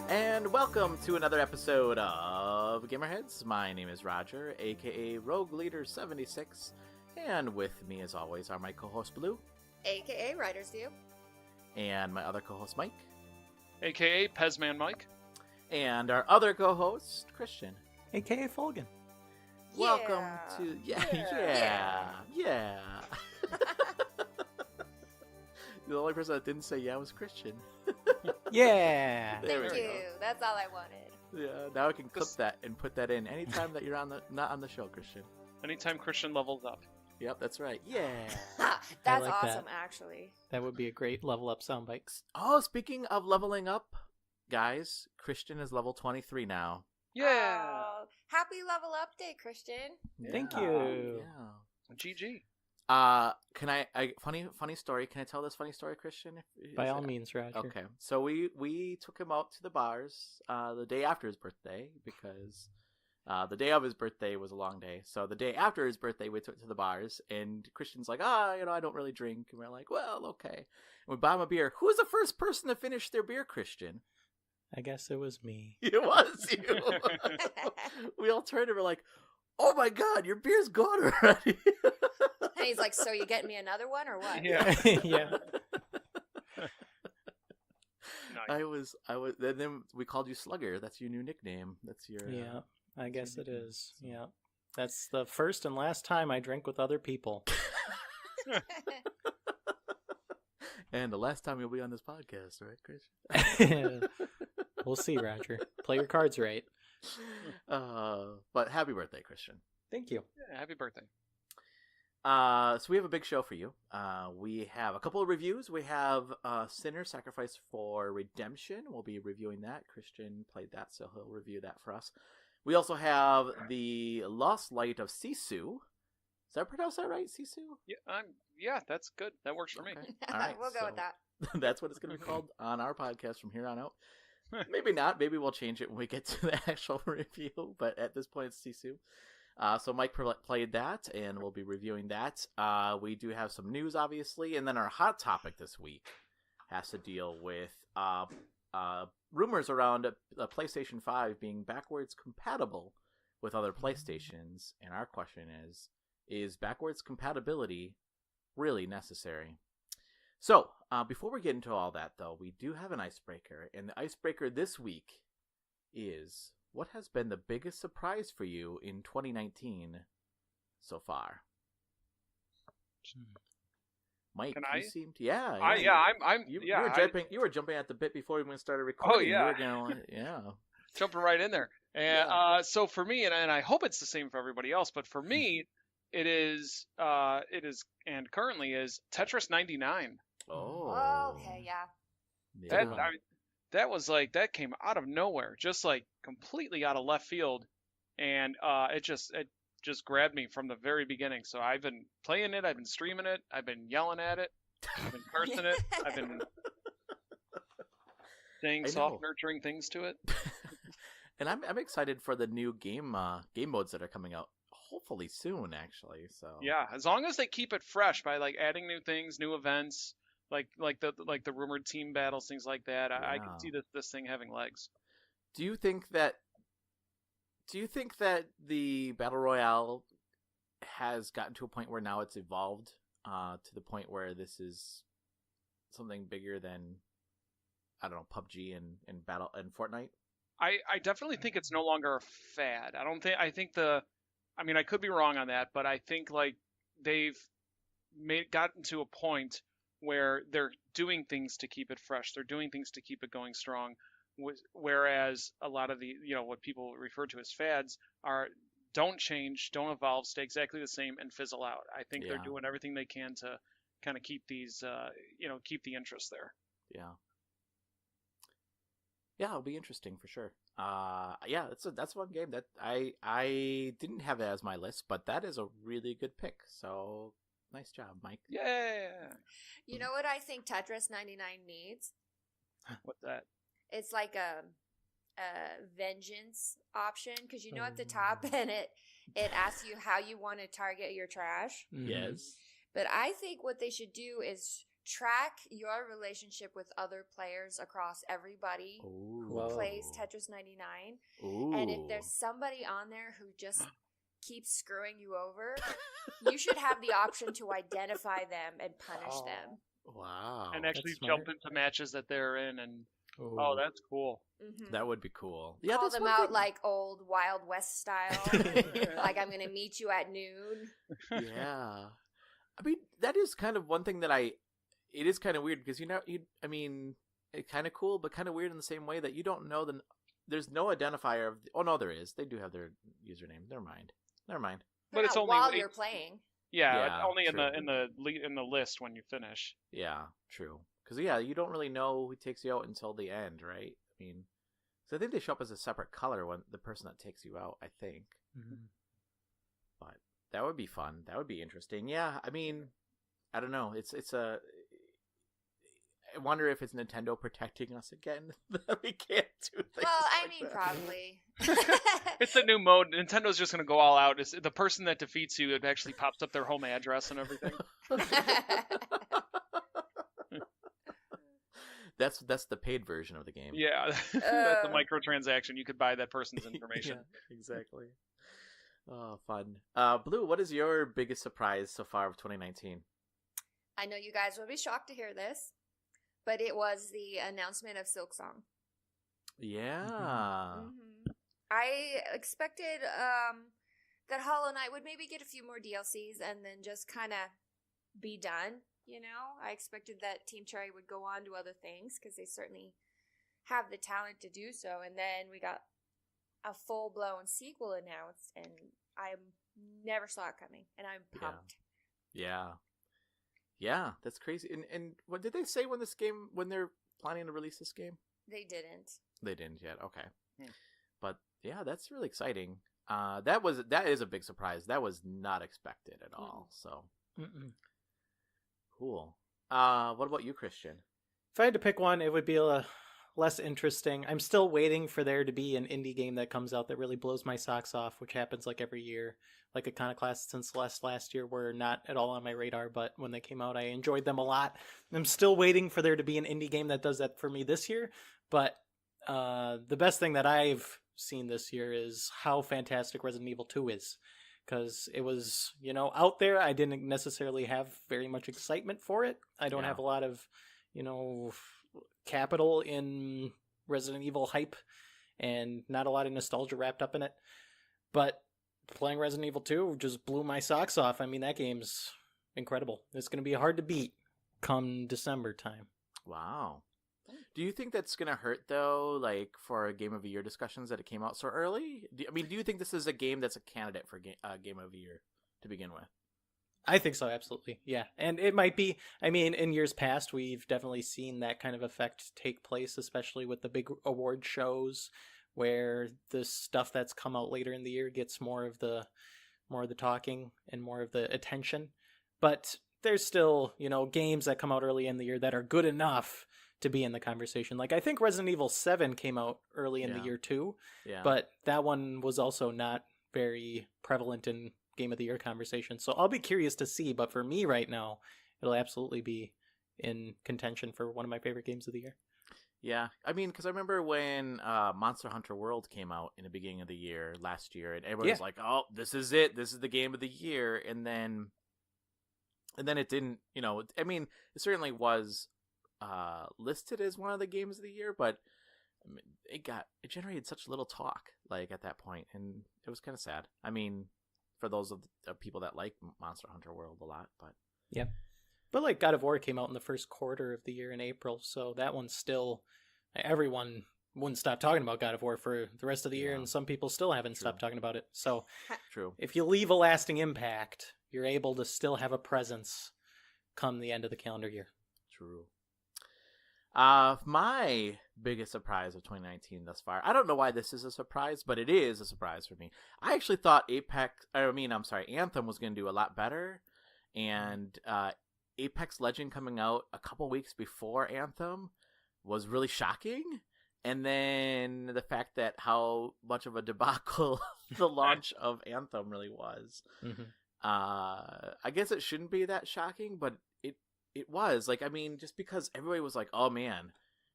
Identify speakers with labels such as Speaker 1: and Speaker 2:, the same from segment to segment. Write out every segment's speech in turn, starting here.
Speaker 1: And welcome to another episode of GamerHeads. My name is Roger, aka Rogue Leader 76, and with me, as always, are my co-host Blue,
Speaker 2: aka Writer's View,
Speaker 1: and my other co-host Mike,
Speaker 3: aka Pezman Mike,
Speaker 1: and our other co-host Christian,
Speaker 4: aka Fulgan.
Speaker 1: Welcome to yeah. The only person that didn't say yeah was Christian.
Speaker 4: Yeah.
Speaker 1: There
Speaker 2: Thank
Speaker 1: we
Speaker 2: you.
Speaker 1: go.
Speaker 2: That's all I wanted.
Speaker 1: Yeah, now I can clip that and put that in anytime that you're not on the show, Christian.
Speaker 3: anytime Christian levels up.
Speaker 1: Yep, that's right. Yeah.
Speaker 2: That's
Speaker 4: like
Speaker 2: awesome,
Speaker 4: that.
Speaker 2: actually.
Speaker 4: That would be a great level up sound bites.
Speaker 1: Oh, speaking of leveling up, guys, Christian is level 23 now.
Speaker 3: Yeah.
Speaker 2: Oh, happy level up day, Christian.
Speaker 4: Thank
Speaker 1: Yeah.
Speaker 4: you.
Speaker 1: Yeah.
Speaker 3: GG.
Speaker 1: Can I funny story? Can I tell this funny story, Christian?
Speaker 4: By all means, Roger.
Speaker 1: Okay. So we took him out to the bars the day after his birthday because the day of his birthday was a long day. So the day after his birthday, we took to the bars, and Christian's like, I don't really drink, and we're like, well, okay. And we buy him a beer. Who was the first person to finish their beer, Christian?
Speaker 4: I guess it was me.
Speaker 1: It was you. We all turned and were like, oh my god, your beer's gone already.
Speaker 2: And he's like, so you getting me another one or what?
Speaker 3: Yeah.
Speaker 4: Yeah.
Speaker 3: Nice.
Speaker 1: I was. Then we called you Slugger. That's your new nickname. That's your.
Speaker 4: Yeah. I guess it
Speaker 1: nickname.
Speaker 4: is. Yeah. That's the first and last time I drink with other people.
Speaker 1: And the last time you'll be on this podcast, right, Chris?
Speaker 4: We'll see, Roger. Play your cards right.
Speaker 1: But happy birthday, Christian.
Speaker 4: Thank you.
Speaker 3: Yeah, happy birthday.
Speaker 1: So we have a big show for you. We have a couple of reviews. We have Sinner Sacrifice for Redemption. We'll be reviewing that. Christian played that, so he'll review that for us. We also have the Lost Light of Sisu. Is that pronounced that right, Sisu?
Speaker 3: Yeah, that's good. That works for me.
Speaker 1: Okay. All right,
Speaker 2: We'll go with that.
Speaker 1: That's what it's going to be called on our podcast from here on out. Maybe not. Maybe we'll change it when we get to the actual review. But at this point, it's Sisu. So Mike played that, and we'll be reviewing that. We do have some news, obviously. And then our hot topic this week has to deal with rumors around a PlayStation 5 being backwards compatible with other PlayStations. And our question is backwards compatibility really necessary? So, before we get into all that, though, we do have an icebreaker. And the icebreaker this week is, what has been the biggest surprise for you in 2019 so far? Mike,
Speaker 3: Can
Speaker 1: you
Speaker 3: I?
Speaker 1: seemed... Yeah. You were jumping at the bit before we even started recording.
Speaker 3: Oh, yeah.
Speaker 1: You were going, yeah.
Speaker 3: Jumping right in there. And so for me, and I hope it's the same for everybody else, but for me, it is and currently is Tetris 99.
Speaker 1: Oh.
Speaker 2: Okay, yeah.
Speaker 3: That was like, that came out of nowhere, just like completely out of left field, and it just grabbed me from the very beginning. So I've been playing it, I've been streaming it, I've been yelling at it, I've been cursing it, I've been saying soft, nurturing things to it.
Speaker 1: And I'm excited for the new game modes that are coming out hopefully soon, actually. So
Speaker 3: Yeah, as long as they keep it fresh by like adding new things, new events, like the rumored team battles, things like that. I can see this thing having legs.
Speaker 1: Do you think that the Battle Royale has gotten to a point where now it's evolved to the point where this is something bigger than, I don't know, PUBG and Battle and Fortnite?
Speaker 3: I definitely think it's no longer a fad. I could be wrong on that, but I think like they've gotten to a point where they're doing things to keep it fresh. They're doing things to keep it going strong. Whereas a lot of the, what people refer to as fads don't change, don't evolve, stay exactly the same, and fizzle out. I think they're doing everything they can to kind of keep these, keep the interest there.
Speaker 1: Yeah. Yeah, it'll be interesting for sure. That's one game that I didn't have it as my list, but that is a really good pick. So nice job, Mike.
Speaker 3: Yeah.
Speaker 2: You know what I think Tetris 99 needs?
Speaker 3: What's that?
Speaker 2: It's like a vengeance option, because at the top and it asks you how you want to target your trash.
Speaker 1: Yes.
Speaker 2: But I think what they should do is track your relationship with other players across everybody who plays Tetris 99.
Speaker 1: Ooh.
Speaker 2: And if there's somebody on there who just keeps screwing you over, you should have the option to identify them and punish them.
Speaker 1: Wow.
Speaker 3: And actually jump into matches that they're in and that's cool.
Speaker 2: Mm-hmm.
Speaker 1: That would be cool. Yeah,
Speaker 2: call them out like old Wild West style. Like, I'm going to meet you at noon.
Speaker 1: Yeah. I mean, that is kind of one thing that it is kind of weird because, I mean, it's kind of cool, but kind of weird in the same way that you don't know there's no identifier of, oh no, there is. They do have their username. Never mind.
Speaker 2: But it's only while you're playing.
Speaker 3: Yeah, only in the list when you finish.
Speaker 1: Yeah, true. Because you don't really know who takes you out until the end, right? I mean, so I think they show up as a separate color when the person that takes you out. I think, but that would be fun. That would be interesting. Yeah, I mean, I don't know. I wonder if it's Nintendo protecting us again that we can't do things.
Speaker 2: Well, I
Speaker 1: like
Speaker 2: mean,
Speaker 1: that.
Speaker 2: probably.
Speaker 3: It's a new mode. Nintendo's just going to go all out. It's the person that defeats you, it actually pops up their home address and everything.
Speaker 1: That's the paid version of the game.
Speaker 3: Yeah, that's a microtransaction. You could buy that person's information.
Speaker 1: Yeah, exactly. Oh, fun. Blue, what is your biggest surprise so far of 2019?
Speaker 2: I know you guys will be shocked to hear this, but it was the announcement of Silksong.
Speaker 1: Yeah.
Speaker 2: Mm-hmm. I expected that Hollow Knight would maybe get a few more DLCs and then just kind of be done. I expected that Team Cherry would go on to other things because they certainly have the talent to do so. And then we got a full-blown sequel announced, and I never saw it coming, and I'm pumped.
Speaker 1: Yeah, that's crazy. And what did they say when they're planning to release this game?
Speaker 2: They didn't.
Speaker 1: They didn't yet. Okay. But yeah, that's really exciting. That is a big surprise. That was not expected at all. So cool. What about you, Christian?
Speaker 4: If I had to pick one, it would be less interesting. I'm still waiting for there to be an indie game that comes out that really blows my socks off, which happens like every year. Like Iconoclast and Celeste last year were not at all on my radar, but when they came out, I enjoyed them a lot. I'm still waiting for there to be an indie game that does that for me this year, but the best thing that I've seen this year is how fantastic Resident Evil 2 is. Because it was, out there. I didn't necessarily have very much excitement for it. I don't have a lot of, capital in Resident Evil hype and not a lot of nostalgia wrapped up in it. But playing Resident Evil 2 just blew my socks off. I mean, that game's incredible. It's going to be hard to beat come December time.
Speaker 1: Wow. Do you think that's going to hurt, though, like, for Game of the Year discussions that it came out so early? Do you think this is a game that's a candidate for Game of the Year to begin with?
Speaker 4: I think so, absolutely. Yeah. And it might be, in years past, we've definitely seen that kind of effect take place, especially with the big award shows where the stuff that's come out later in the year gets more of the talking and more of the attention. But there's still, games that come out early in the year that are good enough to be in the conversation. Like, I think Resident Evil 7 came out early in the year too, but that one was also not very prevalent in Game of the Year conversation. So I'll be curious to see, but for me right now, it'll absolutely be in contention for one of my favorite games of the year.
Speaker 1: Yeah, because I remember when Monster Hunter World came out in the beginning of the year last year, and everyone was like, "Oh, this is it. This is the game of the year." And then it didn't. It certainly was listed as one of the games of the year, but it generated such little talk like at that point, and it was kind of sad. For those of the people that like Monster Hunter World a lot, but
Speaker 4: yeah. But like God of War came out in the first quarter of the year in April, so that one's still, everyone wouldn't stop talking about God of War for the rest of the year, and some people still haven't stopped talking about it. So
Speaker 1: true.
Speaker 4: If you leave a lasting impact, you're able to still have a presence come the end of the calendar year.
Speaker 1: True. My biggest surprise of 2019 thus far, I don't know why this is a surprise, but it is a surprise for me. I actually thought Anthem was going to do a lot better, and Apex Legend coming out a couple weeks before Anthem was really shocking. And then the fact that how much of a debacle the launch of Anthem really was. I guess it shouldn't be that shocking, but it was like, I mean, just because everybody was like, "Oh man,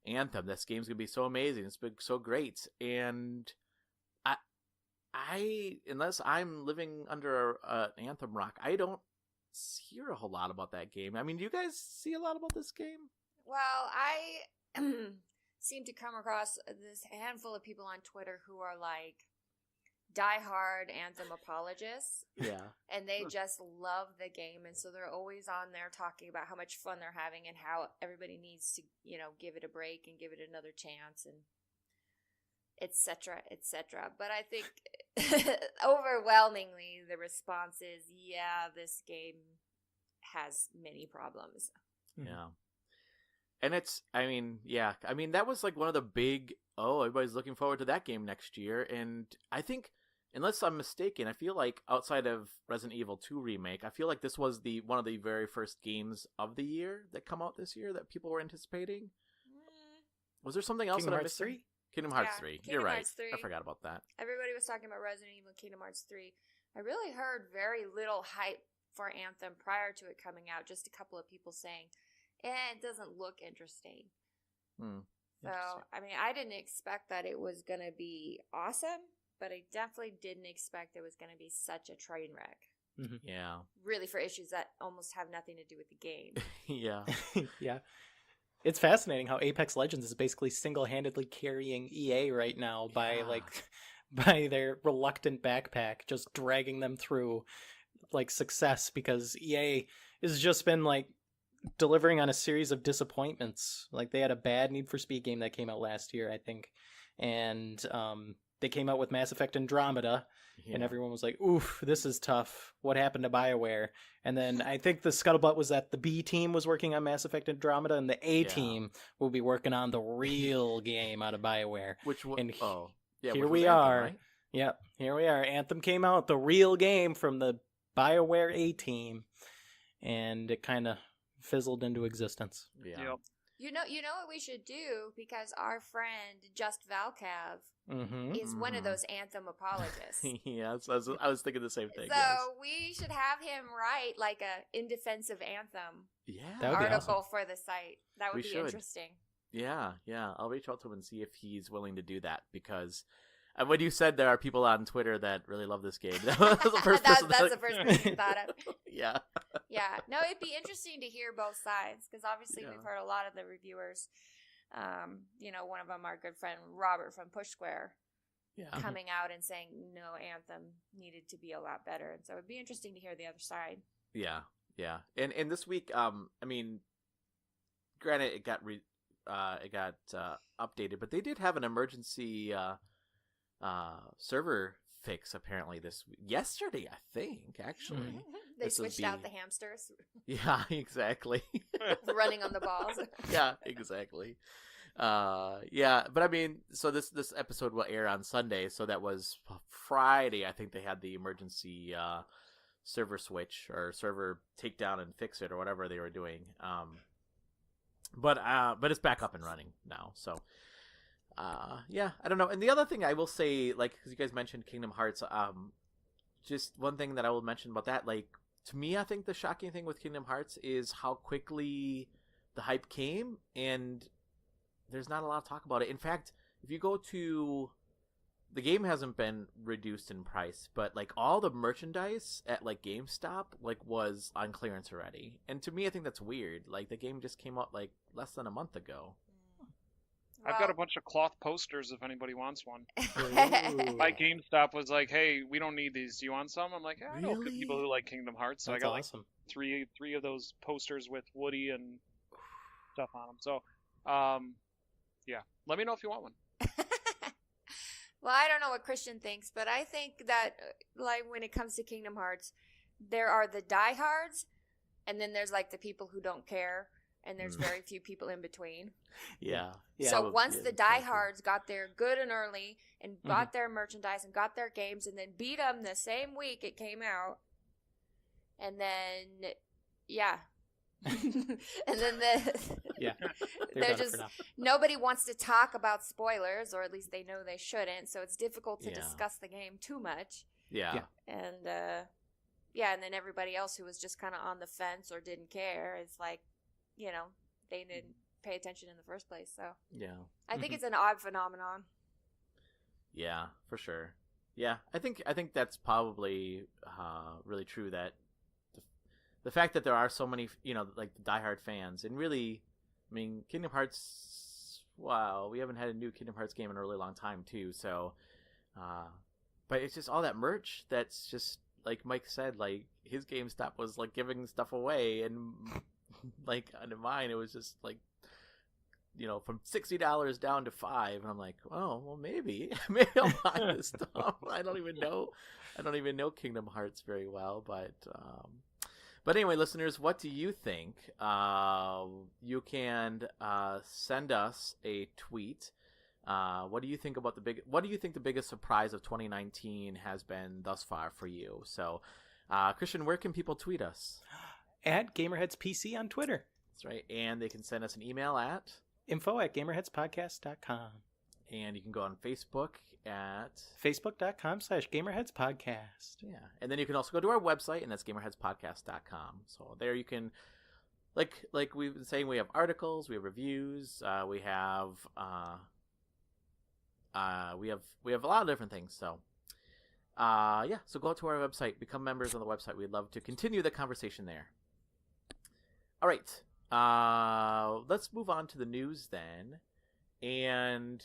Speaker 1: Anthem, this game's gonna be so amazing, it's been so great," and I unless I'm living under an Anthem rock, I don't hear a whole lot about that game. I mean, do you guys see a lot about this game?
Speaker 2: Well, I seem to come across this handful of people on Twitter who are like diehard Anthem apologists.
Speaker 1: Yeah.
Speaker 2: And they just love the game, and so they're always on there talking about how much fun they're having and how everybody needs to, give it a break and give it another chance and etc., etc. But I think overwhelmingly the response is, yeah, this game has many problems.
Speaker 1: Yeah. And that was like one of the big, everybody's looking forward to that game next year. And I think, unless I'm mistaken, I feel like outside of Resident Evil 2 Remake, I feel like this was one of the very first games of the year that come out this year that people were anticipating. Was there something else
Speaker 4: Kingdom
Speaker 1: that I
Speaker 4: Hearts
Speaker 1: missed?
Speaker 4: 3?
Speaker 1: Kingdom Hearts 3. You're
Speaker 2: Kingdom
Speaker 1: right.
Speaker 2: Hearts 3.
Speaker 1: I forgot about that.
Speaker 2: Everybody was talking about Resident Evil Kingdom Hearts 3. I really heard very little hype for Anthem prior to it coming out. Just a couple of people saying, it doesn't look interesting. So, I mean, I didn't expect that it was going to be awesome, but I definitely didn't expect it was going to be such a train wreck.
Speaker 1: Mm-hmm. Yeah.
Speaker 2: Really, for issues that almost have nothing to do with the game.
Speaker 1: Yeah.
Speaker 4: Yeah. It's fascinating how Apex Legends is basically single-handedly carrying EA right now by their reluctant backpack, just dragging them through like success, because EA has just been like delivering on a series of disappointments. Like they had a bad Need for Speed game that came out last year, I think, and they came out with Mass Effect Andromeda, and everyone was like, oof, this is tough. What happened to BioWare? And then I think the scuttlebutt was that the B team was working on Mass Effect Andromeda, and the A team will be working on the real game out of BioWare. Here we are. Right? Yep, here we are. Anthem came out, the real game from the BioWare A team, and it kind of fizzled into existence.
Speaker 1: Yeah.
Speaker 3: Yep.
Speaker 2: You know what we should do, because our friend Just Valcav is one of those Anthem apologists.
Speaker 1: Yeah, I was thinking the same thing.
Speaker 2: So
Speaker 1: yes.
Speaker 2: we should have him write like a in defense of Anthem
Speaker 4: awesome.
Speaker 2: article for the site. That would be interesting.
Speaker 1: Yeah. I'll reach out to him and see if he's willing to do that, because when you said there are people on Twitter that really love this game, that was the first person
Speaker 2: that's the first person you thought of.
Speaker 1: Yeah.
Speaker 2: Yeah. No, it'd be interesting to hear both sides, because obviously we've heard a lot of the reviewers. One of them, our good friend Robert from Pushsquare, coming out and saying, no, Anthem needed to be a lot better. And so it'd be interesting to hear the other side.
Speaker 1: Yeah. And this week, I mean, granted, it got updated, but they did have an emergency server fix apparently yesterday, I think, actually.
Speaker 2: They switched out the hamsters.
Speaker 1: Yeah, exactly.
Speaker 2: Running on the balls.
Speaker 1: Yeah, exactly. But I mean, so this episode will air on Sunday, so that was Friday. I think they had the emergency server switch or server takedown and fix it or whatever they were doing. But it's back up and running now. So, I don't know. And the other thing I will say, like, because you guys mentioned Kingdom Hearts, just one thing that I will mention about that, like, to me, I think the shocking thing with Kingdom Hearts is how quickly the hype came, and there's not a lot of talk about it. In fact, if you go to... The game hasn't been reduced in price, but, like, all the merchandise at, like, GameStop, like, was on clearance already. And to me, I think that's weird. Like, the game just came out, like, less than a month ago.
Speaker 3: I've got a bunch of cloth posters if anybody wants one. My GameStop was like, hey, we don't need these. Do you want some? I'm like, I know people who like Kingdom Hearts. So
Speaker 4: That's
Speaker 3: I got
Speaker 4: awesome.
Speaker 3: like three of those posters with Woody and stuff on them. So, let me know if you want one.
Speaker 2: Well, I don't know what Christian thinks, but I think that, like, when it comes to Kingdom Hearts, there are the diehards, and then there's, like, the people who don't care, and there's very few people in between.
Speaker 1: Yeah.
Speaker 2: So once the diehards got there good and early and bought their merchandise and got their games and then beat them the same week it came out, and then, and then they're just, nobody wants to talk about spoilers, or at least they know they shouldn't, so it's difficult to discuss the game too much. And and then everybody else who was just kind of on the fence or didn't care, it's like, they didn't pay attention in the first place. So
Speaker 1: Yeah.
Speaker 2: I think it's an odd phenomenon.
Speaker 1: Yeah, for sure. Yeah, I think that's probably really true, that the fact that there are so many, like the diehard fans, and really, I mean, Kingdom Hearts. Wow, we haven't had a new Kingdom Hearts game in a really long time too. So, but it's just all that merch that's just like Mike said, like his GameStop was like giving stuff away, and like under mine it was just like, from $60 down to $5, and I'm like, oh, well, maybe I'll buy this stuff. I don't even know Kingdom Hearts very well, but anyway, listeners, what do you think? You can send us a tweet. What do you think the biggest surprise of 2019 has been thus far for you? So, Christian, where can people tweet us?
Speaker 4: At GamerHeads PC on Twitter.
Speaker 1: That's right, and they can send us an email at
Speaker 4: info@gamerheadspodcast.com.
Speaker 1: And you can go on Facebook at
Speaker 4: facebook.com/gamerheadspodcast.
Speaker 1: Yeah. And then you can also go to our website, and that's gamerheadspodcast.com. So there you can, like we've been saying, we have articles, we have reviews, we have a lot of different things. So so go to our website, become members on the website. We'd love to continue the conversation there. All right. Let's move on to the news then. And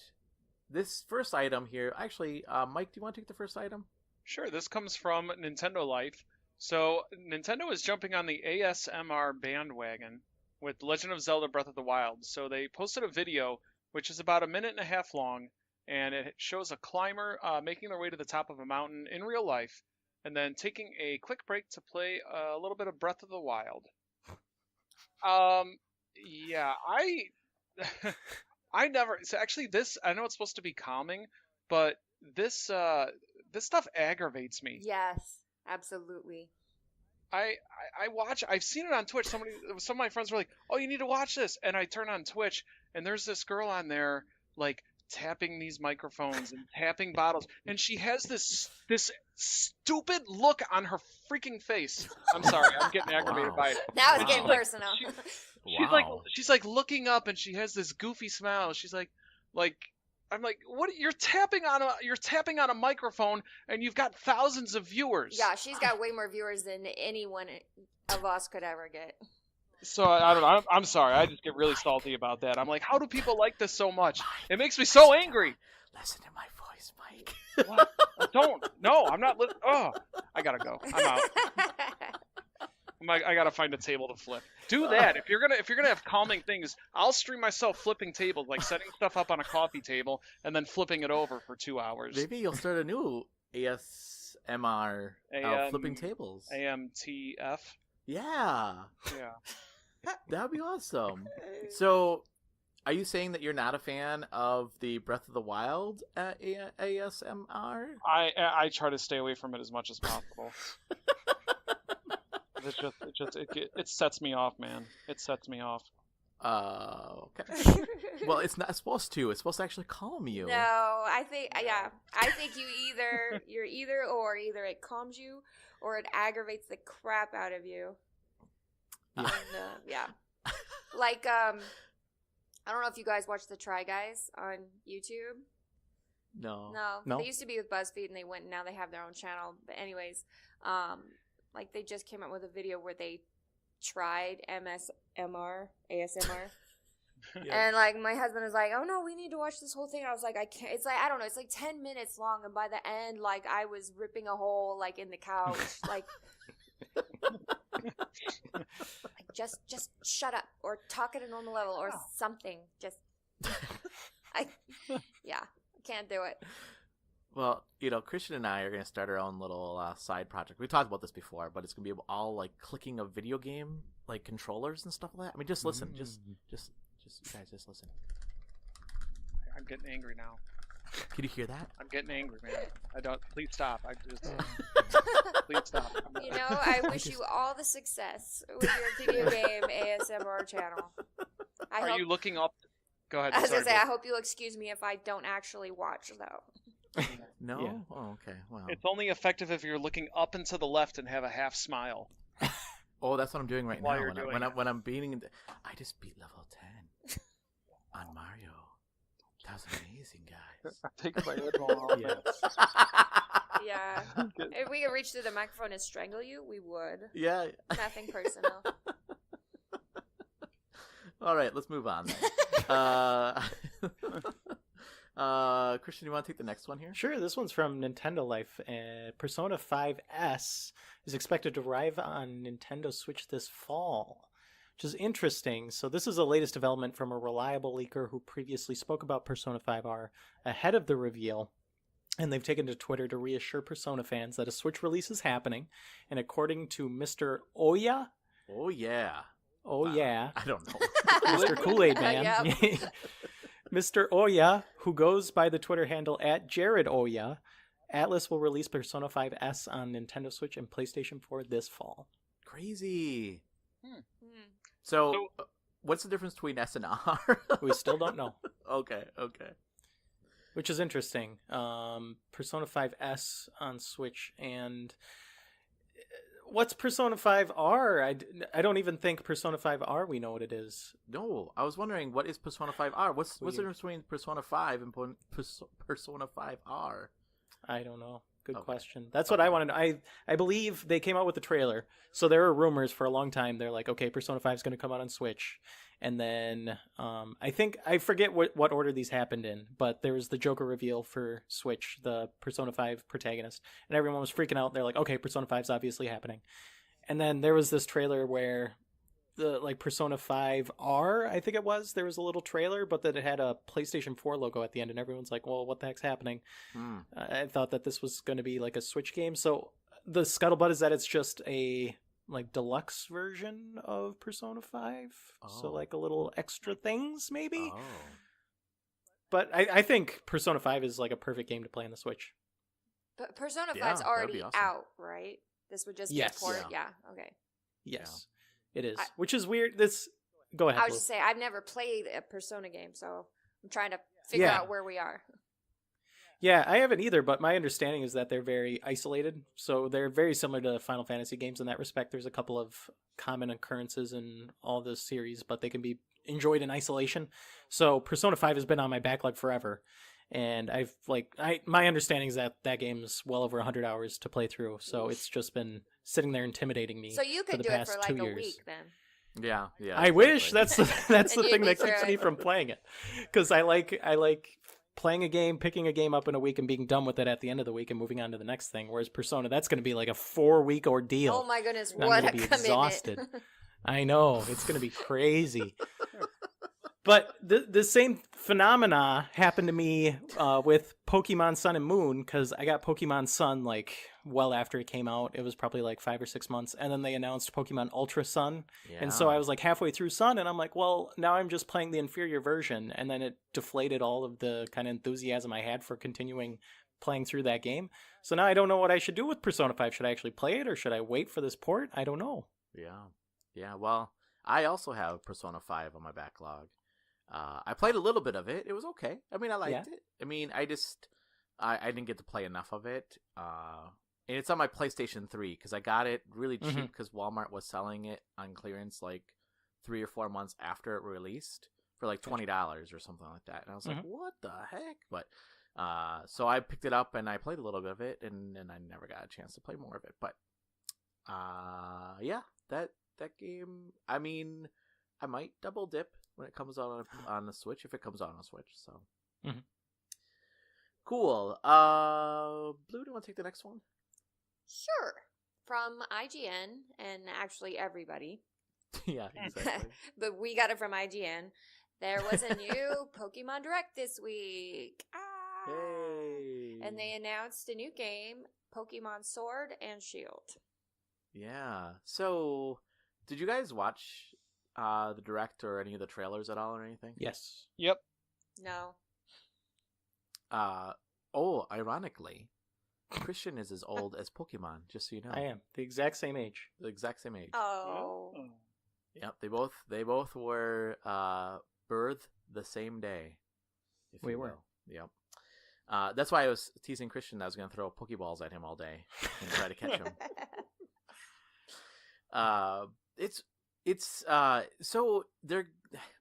Speaker 1: this first item here, actually, Mike, do you want to take the first item?
Speaker 3: Sure. This comes from Nintendo Life. So Nintendo is jumping on the ASMR bandwagon with Legend of Zelda Breath of the Wild. So they posted a video, which is about 1.5 minutes long, and it shows a climber making their way to the top of a mountain in real life, and then taking a quick break to play a little bit of Breath of the Wild. Yeah, I never. So actually, this, I know it's supposed to be calming, but this stuff aggravates me.
Speaker 2: Yes, absolutely.
Speaker 3: I've seen it on Twitch. Some of my friends were like, "Oh, you need to watch this," and I turn on Twitch, and there's this girl on there like tapping these microphones and tapping bottles, and she has this stupid look on her freaking face. I'm sorry, I'm getting aggravated by it.
Speaker 2: Now it's getting personal.
Speaker 3: She's like looking up, and she has this goofy smile. She's like I'm like, what? You're tapping on a microphone, and you've got thousands of viewers.
Speaker 2: Yeah, she's got way more viewers than anyone of us could ever get.
Speaker 3: So I don't know. I'm sorry. I just get really salty about that. I'm like, how do people like this so much? It makes me so angry.
Speaker 1: Listen to my voice, Mike.
Speaker 3: What? Don't. No, I'm not. Oh, I gotta go. I'm out. I gotta find a table to flip. Do that. If you're gonna have calming things, I'll stream myself flipping tables, like setting stuff up on a coffee table and then flipping it over for 2 hours.
Speaker 1: Maybe you'll start a new ASMR flipping tables.
Speaker 3: AMTF.
Speaker 1: Yeah.
Speaker 3: Yeah.
Speaker 1: That'd be awesome. So, are you saying that you're not a fan of the Breath of the Wild ASMR?
Speaker 3: I try to stay away from it as much as possible. It sets me off, man. It sets me off.
Speaker 1: Okay. Well, it's not supposed to. It's supposed to actually calm you.
Speaker 2: No, I think you're either or. Either it calms you or it aggravates the crap out of you.
Speaker 1: Yeah.
Speaker 2: And, yeah. Like, I don't know if you guys watch the Try Guys on YouTube.
Speaker 1: No.
Speaker 2: They used to be with BuzzFeed, and they went, and now they have their own channel. But anyways, like they just came out with a video where they tried ASMR.
Speaker 4: Yeah.
Speaker 2: And like my husband was like, "Oh no, we need to watch this whole thing." I was like, "I can't." It's like, I don't know. It's like 10 minutes long, and by the end, like I was ripping a hole like in the couch, like. Like, just shut up or talk at a normal level or something. Just, I can't do it.
Speaker 1: Well, Christian and I are going to start our own little side project. We talked about this before, but it's going to be all like clicking of video game like controllers and stuff like that. I mean, just listen, just you guys, just listen.
Speaker 3: I'm getting angry now.
Speaker 1: Can you hear that?
Speaker 3: I'm getting angry, man. Please stop. Please stop.
Speaker 2: I wish you all the success with your video game ASMR channel.
Speaker 3: Are you looking up? Go ahead.
Speaker 2: I was going to say, I hope you'll excuse me if I don't actually watch, though.
Speaker 1: No?
Speaker 3: Yeah.
Speaker 1: Oh, okay. Wow.
Speaker 3: It's only effective if you're looking up and to the left and have a half smile.
Speaker 1: Oh, that's what I'm doing right
Speaker 3: While
Speaker 1: now.
Speaker 3: you're doing
Speaker 1: When I'm beating, I just beat level 10 on Mario. That was amazing, guys.
Speaker 3: Take my headphone off.
Speaker 4: Yes.
Speaker 2: Yeah. If we could reach through the microphone and strangle you, we would.
Speaker 1: Yeah.
Speaker 2: Nothing personal.
Speaker 1: All right, let's move on. Christian, you want to take the next one here?
Speaker 4: Sure, this one's from Nintendo Life. Persona 5S is expected to arrive on Nintendo Switch this fall, which is interesting. So this is the latest development from a reliable leaker who previously spoke about Persona 5R ahead of the reveal. And they've taken to Twitter to reassure Persona fans that a Switch release is happening. And according to Mr. Oya...
Speaker 1: Oh, yeah.
Speaker 4: Oh, yeah.
Speaker 1: I don't know.
Speaker 4: Mr. Kool-Aid Man.
Speaker 2: Yep.
Speaker 4: Mr. Oya, who goes by the Twitter handle @JaredOya, Atlas will release Persona 5S on Nintendo Switch and PlayStation 4 this fall.
Speaker 1: Crazy.
Speaker 2: Hmm.
Speaker 1: So, what's the difference between S and R?
Speaker 4: We still don't know.
Speaker 1: Okay.
Speaker 4: Which is interesting. Persona 5S on Switch, and what's Persona 5R? I don't even think Persona 5R we know what it is.
Speaker 1: No, I was wondering, what is Persona 5R? What's the difference between Persona 5 and Persona 5R?
Speaker 4: I don't know. Good
Speaker 1: Okay.
Speaker 4: question. That's what I want to know. I believe they came out with the trailer. So there were rumors for a long time. They're like, okay, Persona 5 is going to come out on Switch. And then I forget what order these happened in, but there was the Joker reveal for Switch, the Persona 5 protagonist. And everyone was freaking out. They're like, okay, Persona 5 is obviously happening. And then there was this trailer where the Persona 5R, I think it was, there was a little trailer, but that it had a PlayStation 4 logo at the end, and everyone's like, well, what the heck's happening? I thought that this was going to be like a Switch game. So the scuttlebutt is that it's just a deluxe version of Persona 5. So a little extra things maybe.
Speaker 1: Oh.
Speaker 4: But I think Persona 5 is like a perfect game to play on the Switch.
Speaker 2: But Persona
Speaker 1: Yeah,
Speaker 2: 5's
Speaker 1: that'd
Speaker 2: already
Speaker 1: be awesome.
Speaker 2: out, right? This would just
Speaker 4: Yes.
Speaker 2: be a port.
Speaker 1: Yeah.
Speaker 2: Yeah. Okay.
Speaker 4: Yes, it is.
Speaker 2: I-
Speaker 4: Which is weird. Go ahead.
Speaker 2: I was
Speaker 4: Blue.
Speaker 2: just saying, I've never played a Persona game, so I'm trying to figure
Speaker 4: Yeah.
Speaker 2: out where we are.
Speaker 4: Yeah, I haven't either, but my understanding is that they're very isolated. So they're very similar to Final Fantasy games in that respect. There's a couple of common occurrences in all the series, but they can be enjoyed in isolation. So Persona 5 has been on my backlog forever. And my understanding is that game's well over 100 hours to play through. So it's just been sitting there intimidating me.
Speaker 2: So you
Speaker 4: for
Speaker 2: could
Speaker 4: the
Speaker 2: do it
Speaker 4: past
Speaker 2: for
Speaker 4: 2
Speaker 2: like a
Speaker 4: years.
Speaker 2: week then.
Speaker 1: Yeah.
Speaker 4: I wish
Speaker 1: exactly.
Speaker 4: that's
Speaker 2: And
Speaker 4: the
Speaker 2: you'd
Speaker 4: thing
Speaker 2: be
Speaker 4: that keeps
Speaker 2: through
Speaker 4: me
Speaker 2: it.
Speaker 4: from playing it, because I like playing a game, picking a game up in a week, and being done with it at the end of the week and moving on to the next thing. Whereas Persona, that's going to be like a 4-week ordeal.
Speaker 2: Oh my goodness,
Speaker 4: I'm
Speaker 2: what
Speaker 4: gonna
Speaker 2: a
Speaker 4: be
Speaker 2: commitment.
Speaker 4: exhausted. I know, it's going to be crazy. But the same phenomena happened to me with Pokemon Sun and Moon, because I got Pokemon Sun well after it came out. It was probably 5 or 6 months, and then they announced Pokemon Ultra Sun, and so I was halfway through Sun, and I'm like, well, now I'm just playing the inferior version, and then it deflated all of the kind of enthusiasm I had for continuing playing through that game. So now I don't know what I should do with Persona 5. Should I actually play it, or should I wait for this port? I don't know.
Speaker 1: Yeah. Well, I also have Persona 5 on my backlog. I played a little bit of it. It was okay. I mean, I liked it. I mean, I didn't get to play enough of it. And it's on my PlayStation 3 because I got it really cheap because Walmart was selling it on clearance 3 or 4 months after it released for $20 or something like that. And I was like, what the heck? But so I picked it up and I played a little bit of it, and I never got a chance to play more of it. But yeah, that game. I mean, I might double dip when it comes out on the Switch, if it comes out on the Switch. So cool. Blue, do you want to take the next one?
Speaker 2: Sure. From IGN, and actually everybody,
Speaker 1: Yeah, exactly.
Speaker 2: but we got it from IGN. There was a new Pokemon Direct this week.
Speaker 1: Hey.
Speaker 2: And they announced a new game, Pokemon Sword and Shield.
Speaker 1: Yeah. So, did you guys watch the Direct or any of the trailers at all or anything?
Speaker 4: Yes.
Speaker 3: Yep.
Speaker 2: No.
Speaker 1: Ironically, Christian is as old as Pokemon, just so you know.
Speaker 4: I am the exact same age.
Speaker 1: The exact same age.
Speaker 2: Oh.
Speaker 1: Yep, they both were birthed the same day. If
Speaker 4: We
Speaker 1: you
Speaker 4: were.
Speaker 1: will. Yep. That's why I was teasing Christian that I was going to throw Pokeballs at him all day and try to catch him. So they're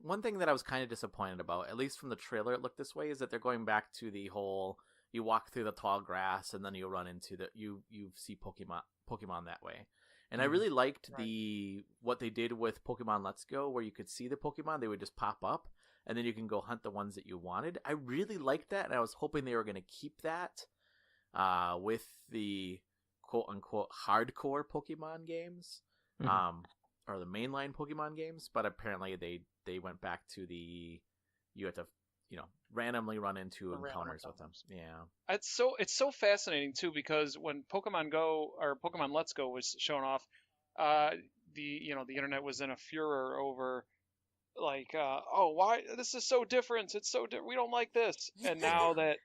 Speaker 1: one thing that I was kind of disappointed about, at least from the trailer, it looked this way, is that they're going back to the whole you walk through the tall grass and then you run into you see Pokemon that way. And I really liked what they did with Pokemon Let's Go, where you could see the Pokemon, they would just pop up, and then you can go hunt the ones that you wanted. I really liked that, and I was hoping they were going to keep that with the quote-unquote hardcore Pokemon games, or the mainline Pokemon games, but apparently they went back to you have to, randomly run into encounters with them. Yeah.
Speaker 3: It's so fascinating too, because when Pokemon Go or Pokemon Let's Go was shown off, the internet was in a furor over like, oh, why this is so different? It's so we don't like this. And now that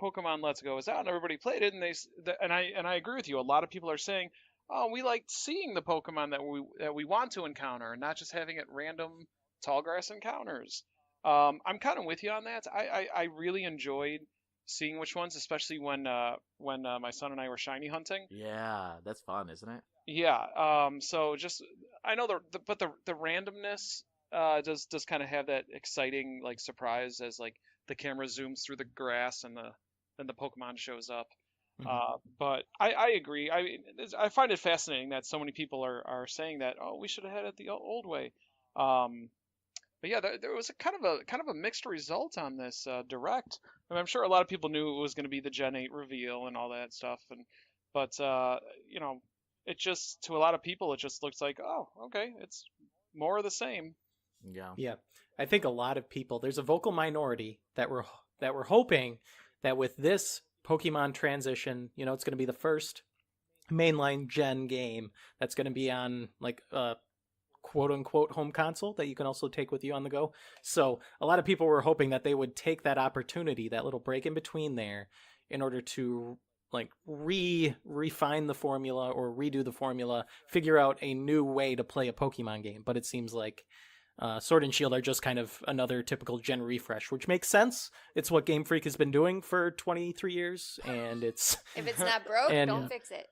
Speaker 3: Pokemon Let's Go is out and everybody played it, and I agree with you. A lot of people are saying, oh, we liked seeing the Pokemon that we want to encounter, and not just having it random tall grass encounters. I'm kind of with you on that. I really enjoyed seeing which ones, especially when my son and I were shiny hunting.
Speaker 1: Yeah, that's fun, isn't it?
Speaker 3: Yeah. So just I know the randomness does kind of have that exciting like surprise as like the camera zooms through the grass and then the Pokemon shows up. But I agree. I find it fascinating that so many people are saying that, oh, we should have had it the old way. But yeah, there was a kind of a mixed result on this direct. I mean, I'm sure a lot of people knew it was going to be the Gen 8 reveal and all that stuff, but it just, to a lot of people, it just looks like, oh, okay, it's more of the same.
Speaker 4: Yeah. I think a lot of people, there's a vocal minority that were hoping that with this Pokemon transition, it's going to be the first mainline gen game that's going to be on like quote unquote home console that you can also take with you on the go. So a lot of people were hoping that they would take that opportunity, that little break in between there, in order to like refine the formula or redo the formula, figure out a new way to play a Pokemon game. But it seems like Sword and Shield are just kind of another typical gen refresh, which makes sense. It's what Game Freak has been doing for 23 years, and it's
Speaker 2: if it's not broke, don't fix it.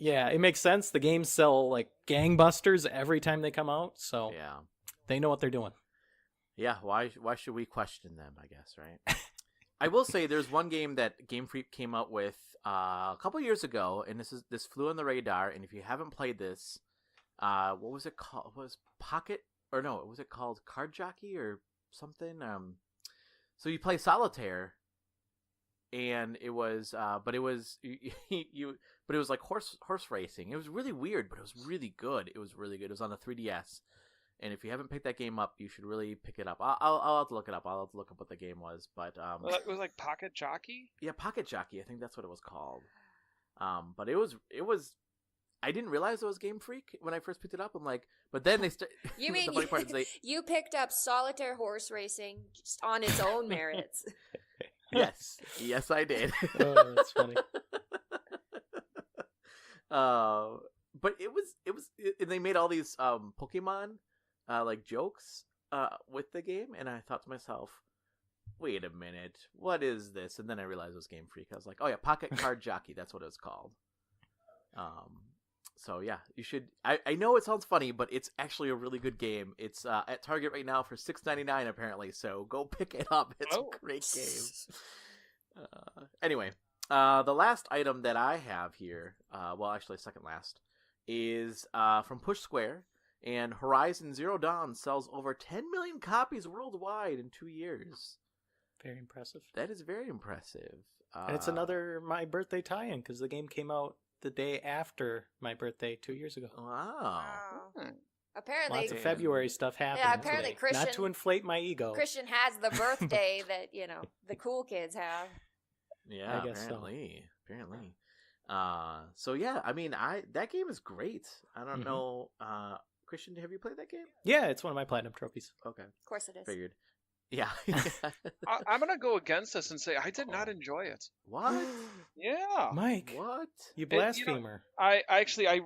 Speaker 4: Yeah, it makes sense. The games sell like gangbusters every time they come out, so
Speaker 1: yeah,
Speaker 4: they know what they're doing.
Speaker 1: Yeah, why should we question them, I guess, right? I will say there's one game that Game Freak came out with a couple years ago, and this flew on the radar, and if you haven't played this, what was it called? Was Pocket, or no, was it called Card Jockey or something? So you play solitaire, and it was but it was but it was like horse racing. It was really weird, but it was really good. It was on the 3DS, and if you haven't picked that game up, you should really pick it up. I'll have to look it up. I'll have to look up what the game was, but
Speaker 3: it was like Pocket Jockey.
Speaker 1: Yeah, Pocket Jockey. I think that's what it was called. But it was. I didn't realize it was Game Freak when I first picked it up. I'm like, but then they
Speaker 2: You mean
Speaker 1: the funny part is
Speaker 2: you picked up solitaire horse racing just on its own merits?
Speaker 1: Yes, I did.
Speaker 4: Oh, that's funny.
Speaker 1: But it was they made all these Pokemon like jokes with the game, and I thought to myself, wait a minute, what is this? And then I realized it was Game Freak. I was like, oh yeah, Pocket Card Jockey, that's what it was called. So yeah, you should. I know it sounds funny, but it's actually a really good game. It's at Target right now for $6.99 apparently. So go pick it up. It's a great game. Anyway, the last item that I have here, well, actually second last, is from Pushsquare, and Horizon Zero Dawn sells over 10 million copies worldwide in 2 years.
Speaker 4: Very impressive.
Speaker 1: That is very impressive.
Speaker 4: And it's another my birthday tie-in because the game came out the day after my birthday 2 years ago.
Speaker 1: Wow.
Speaker 2: Apparently,
Speaker 4: lots of February stuff happening.
Speaker 2: Yeah, apparently
Speaker 4: today.
Speaker 2: Christian,
Speaker 4: not to inflate my ego.
Speaker 2: Christian has the birthday that the cool kids have.
Speaker 1: Yeah,
Speaker 4: I guess
Speaker 1: apparently. So yeah, I mean, that game is great. I don't know, Christian, have you played that game?
Speaker 4: Yeah, it's one of my platinum trophies.
Speaker 1: Okay,
Speaker 2: of course it is.
Speaker 1: Figured. Yeah.
Speaker 3: I'm gonna go against this and say I did not enjoy it.
Speaker 1: What?
Speaker 3: Yeah.
Speaker 4: Mike.
Speaker 1: What?
Speaker 4: You blasphemer.
Speaker 3: I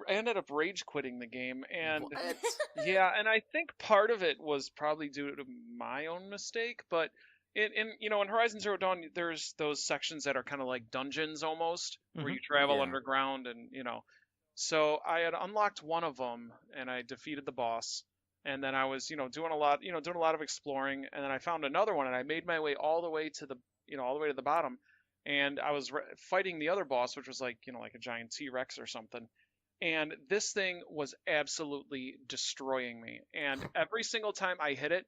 Speaker 3: ended up rage quitting the game, and
Speaker 1: what?
Speaker 3: yeah, and I think part of it was probably due to my own mistake, but in Horizon Zero Dawn, there's those sections that are kind of like dungeons almost, where you travel underground, and So I had unlocked one of them, and I defeated the boss. And then I was, doing a lot of exploring. And then I found another one, and I made my way all the way to the bottom. And I was fighting the other boss, which was like a giant T-Rex or something. And this thing was absolutely destroying me. And every single time I hit it,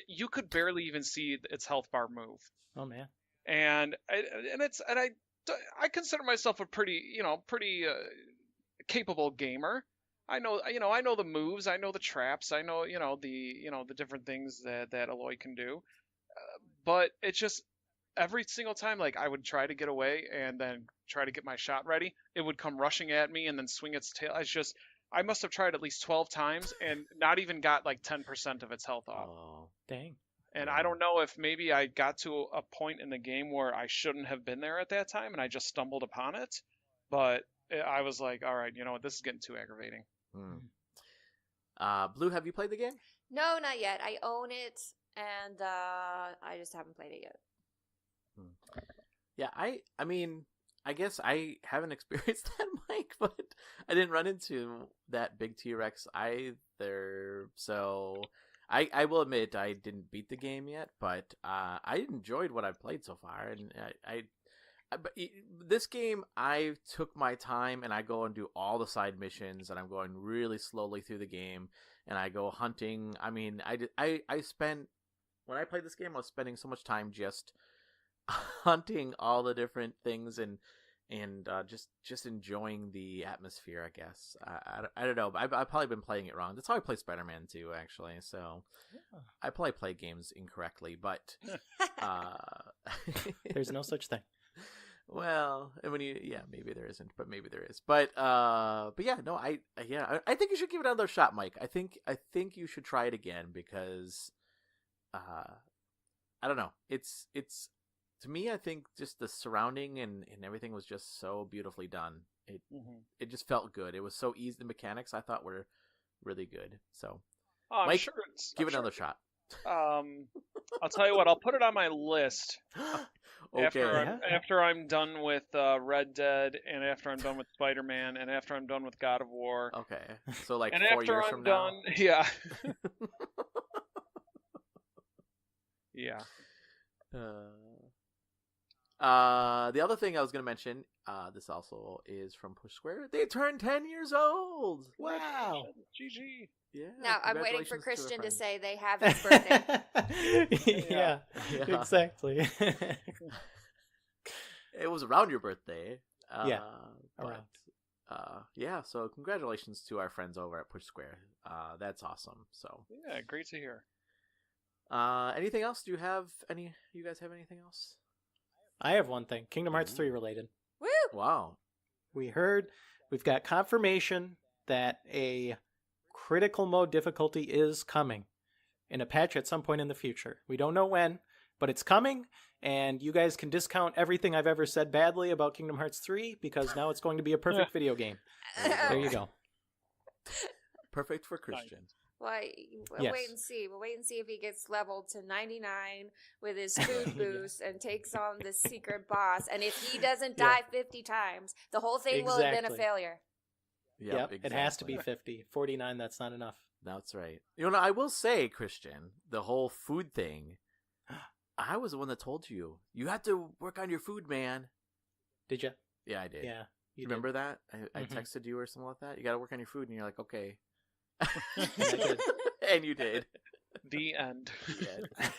Speaker 3: you could barely even see its health bar move.
Speaker 4: Oh man.
Speaker 3: And I consider myself a pretty capable gamer. I know the moves, I know the traps, I know the different things that Aloy can do. But it's just every single time, like, I would try to get away and then try to get my shot ready, it would come rushing at me and then swing its tail. It's just, I must have tried at least 12 times and not even got like 10% of its health off.
Speaker 1: Oh,
Speaker 4: dang.
Speaker 3: And I don't know if maybe I got to a point in the game where I shouldn't have been there at that time and I just stumbled upon it. But I was like, all right, you know what, this is getting too aggravating.
Speaker 1: Blue, have you played the game?
Speaker 2: No, not yet. I own it, and I just haven't played it yet.
Speaker 1: Yeah, I mean, I guess I haven't experienced that, Mike, but I didn't run into that big T-Rex either. So I will admit I didn't beat the game yet, but I enjoyed what I've played so far, and but this game, I took my time and I go and do all the side missions, and I'm going really slowly through the game, and I go hunting. I mean, I spent, when I played this game, I was spending so much time just hunting all the different things and just enjoying the atmosphere, I guess. I don't know. I've probably been playing it wrong. That's how I play Spider-Man 2, actually. So I probably play games incorrectly, but
Speaker 4: There's no such thing.
Speaker 1: Well, maybe there isn't, but maybe there is. But yeah, no, I think you should give it another shot, Mike. I think you should try it again because, I don't know. It's to me, I think just the surrounding and everything was just so beautifully done. It just felt good. It was so easy. The mechanics I thought were really good. So, Mike, give it another shot.
Speaker 3: I'll tell you what. I'll put it on my list.
Speaker 1: Okay.
Speaker 3: After I'm done with Red Dead, and after I'm done with Spider-Man, and after I'm done with God of War.
Speaker 1: Okay. So like
Speaker 3: and
Speaker 1: 4
Speaker 3: after
Speaker 1: years
Speaker 3: I'm
Speaker 1: from
Speaker 3: done,
Speaker 1: now.
Speaker 3: yeah. Yeah.
Speaker 1: The other thing I was going to mention, this also is from Pushsquare. They turned 10 years old.
Speaker 4: Wow.
Speaker 3: GG.
Speaker 1: Yeah.
Speaker 2: Now I'm waiting for
Speaker 1: congratulations
Speaker 2: Christian to
Speaker 1: our
Speaker 2: say they have his birthday.
Speaker 4: Yeah, exactly.
Speaker 1: It was around your birthday.
Speaker 4: Yeah,
Speaker 1: but, yeah, so congratulations to our friends over at Pushsquare. That's awesome. So
Speaker 3: Yeah, great to hear.
Speaker 1: anything else? You guys have anything else?
Speaker 4: I have one thing. Kingdom Hearts 3 related.
Speaker 2: Woo!
Speaker 1: Wow.
Speaker 4: We've got confirmation that a critical mode difficulty is coming in a patch at some point in the future. We don't know when, but it's coming, and you guys can discount everything I've ever said badly about Kingdom Hearts 3 because now it's going to be a perfect video game. There you go.
Speaker 1: Perfect for Christian.
Speaker 2: Well,
Speaker 4: Yes.
Speaker 2: wait and see. We'll wait and see if he gets leveled to 99 with his food boost and takes on the secret boss. And if he doesn't die 50 times, the whole thing will have been a
Speaker 4: Exactly.
Speaker 2: failure.
Speaker 4: Yep,
Speaker 1: exactly.
Speaker 4: it has to be 50. 49, that's not enough.
Speaker 1: That's right. You know, I will say, Christian, the whole food thing, I was the one that told you. You have to work on your food, man.
Speaker 4: Did you?
Speaker 1: Yeah, I did.
Speaker 4: Yeah.
Speaker 1: You remember that? I
Speaker 4: Mhm.
Speaker 1: texted you or something like that. You got to work on your food, and you're like, okay.
Speaker 4: did.
Speaker 1: And you did.
Speaker 3: The end.
Speaker 1: Yeah.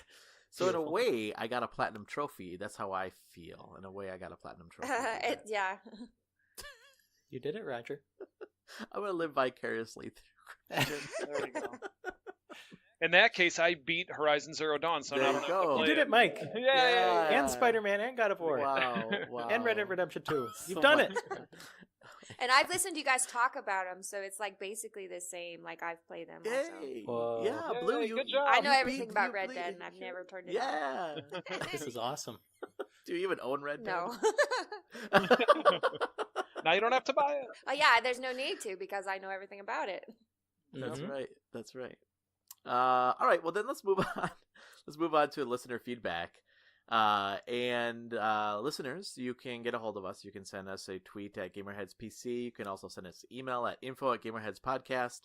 Speaker 1: So in a
Speaker 4: Beautiful.
Speaker 1: way, I got a platinum trophy. That's how I feel. In a way, I got a platinum trophy.
Speaker 2: Yeah.
Speaker 4: You did it, Roger.
Speaker 1: I'm gonna live vicariously through Christian.
Speaker 3: There we go. In that case, I beat Horizon Zero Dawn, so
Speaker 1: There
Speaker 3: now I
Speaker 1: you
Speaker 3: don't have to
Speaker 1: go.
Speaker 3: play
Speaker 4: You did it, Mike.
Speaker 3: Yay!
Speaker 4: And Spider-Man and God of War.
Speaker 1: Wow.
Speaker 4: And Red Dead Redemption 2. You've
Speaker 1: So
Speaker 4: done
Speaker 1: much.
Speaker 4: it.
Speaker 2: And I've listened to you guys talk about them, so it's like basically the same. Like I've played them also.
Speaker 1: Yay.
Speaker 4: Whoa.
Speaker 1: Yeah,
Speaker 3: Yay,
Speaker 1: Blue,
Speaker 3: good job.
Speaker 2: I know
Speaker 1: you
Speaker 2: everything
Speaker 1: beat-
Speaker 2: about
Speaker 1: you
Speaker 2: Red
Speaker 1: beat-
Speaker 2: Dead, and I've never turned it
Speaker 1: Yeah.
Speaker 4: This is awesome.
Speaker 1: Do you even own Red Dead?
Speaker 2: No.
Speaker 3: Now you don't have to buy it.
Speaker 2: Oh yeah, there's no need to because I know everything about it.
Speaker 1: That's
Speaker 4: Mhm.
Speaker 1: right. That's right. All right. Well, then let's move on. Let's move on to listener feedback. And listeners, you can get a hold of us. You can send us a tweet at GamerHeadsPC. You can also send us an email at info@GamerHeadsPodcast.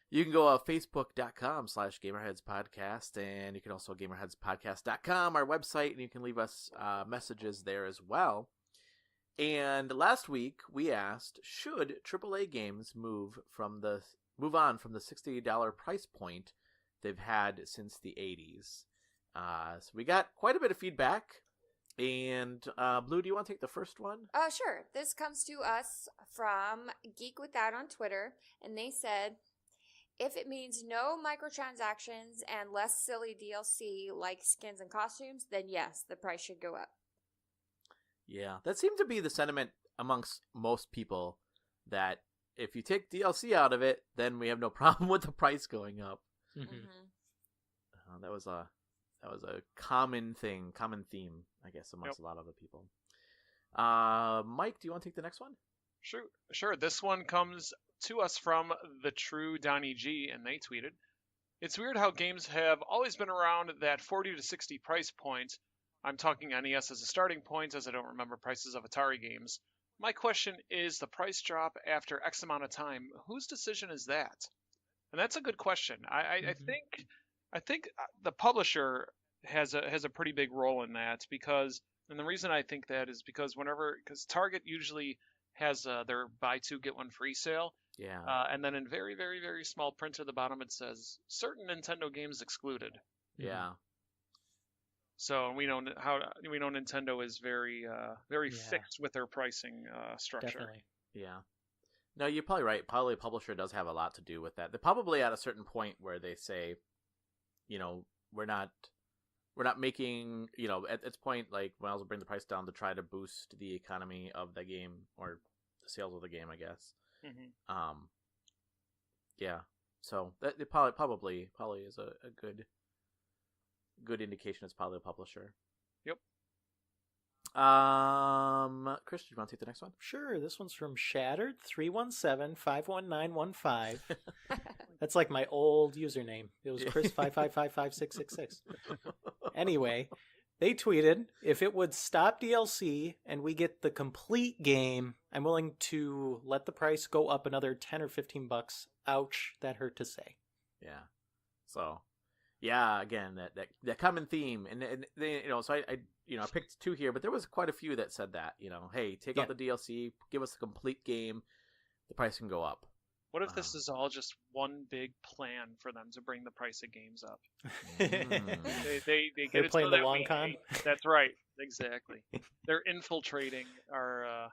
Speaker 1: You can go to facebook.com/GamerHeadsPodcast, and you can also GamerHeadsPodcast.com, our website, and you can leave us messages there as well. And last week we asked, should AAA games move on from the $60 price point they've had since the 80s? So we got quite a bit of feedback. And Blue, do you want to take the first one?
Speaker 2: Sure. This comes to us from Geek With That on Twitter, and they said, if it means no microtransactions and less silly DLC like skins and costumes, then yes, the price should go up.
Speaker 1: Yeah, that seemed to be the sentiment amongst most people, that if you take DLC out of it, then we have no problem with the price going up. That was a common theme, I guess, amongst a lot of the people. Mike, do you want to take the next one?
Speaker 3: Sure. This one comes to us from the true Donnie G, and they tweeted, "It's weird how games have always been around that 40 to 60 price point. I'm talking NES as a starting point, as I don't remember prices of Atari games. My question is, the price drop after X amount of time, whose decision is that?" And that's a good question. I think the publisher has a pretty big role in that, because, and the reason I think that is because Target usually has their buy two get one free sale.
Speaker 1: Yeah.
Speaker 3: And then in very, very, very small print at the bottom it says certain Nintendo games excluded.
Speaker 1: Yeah.
Speaker 3: So we know Nintendo is very fixed with their pricing structure.
Speaker 4: Definitely.
Speaker 1: Yeah. No, you're probably right. Probably the publisher does have a lot to do with that. They're probably at a certain point where they say, we're not making, at this point, like, might as well bring the price down to try to boost the economy of the game, or the sales of the game, I guess. Yeah. So that it probably is a good indication. It's probably the publisher.
Speaker 3: Yep.
Speaker 1: Chris, do you want to take the next one?
Speaker 4: Sure. This one's from Shattered317-51915. That's like my old username. It was Chris55555666. Anyway, they tweeted, if it would stop DLC and we get the complete game, I'm willing to let the price go up another 10 or 15 bucks. Ouch, that hurt to say.
Speaker 1: Yeah. So, yeah, again, that common theme, and they, so I picked two here, but there was quite a few that said that, hey, take out the DLC, give us the complete game, the price can go up.
Speaker 3: What if this is all just one big plan for them to bring the price of games up? They get
Speaker 4: They're
Speaker 3: it
Speaker 4: playing
Speaker 3: so
Speaker 4: the
Speaker 3: that
Speaker 4: long con?
Speaker 3: That's right, exactly. They're infiltrating our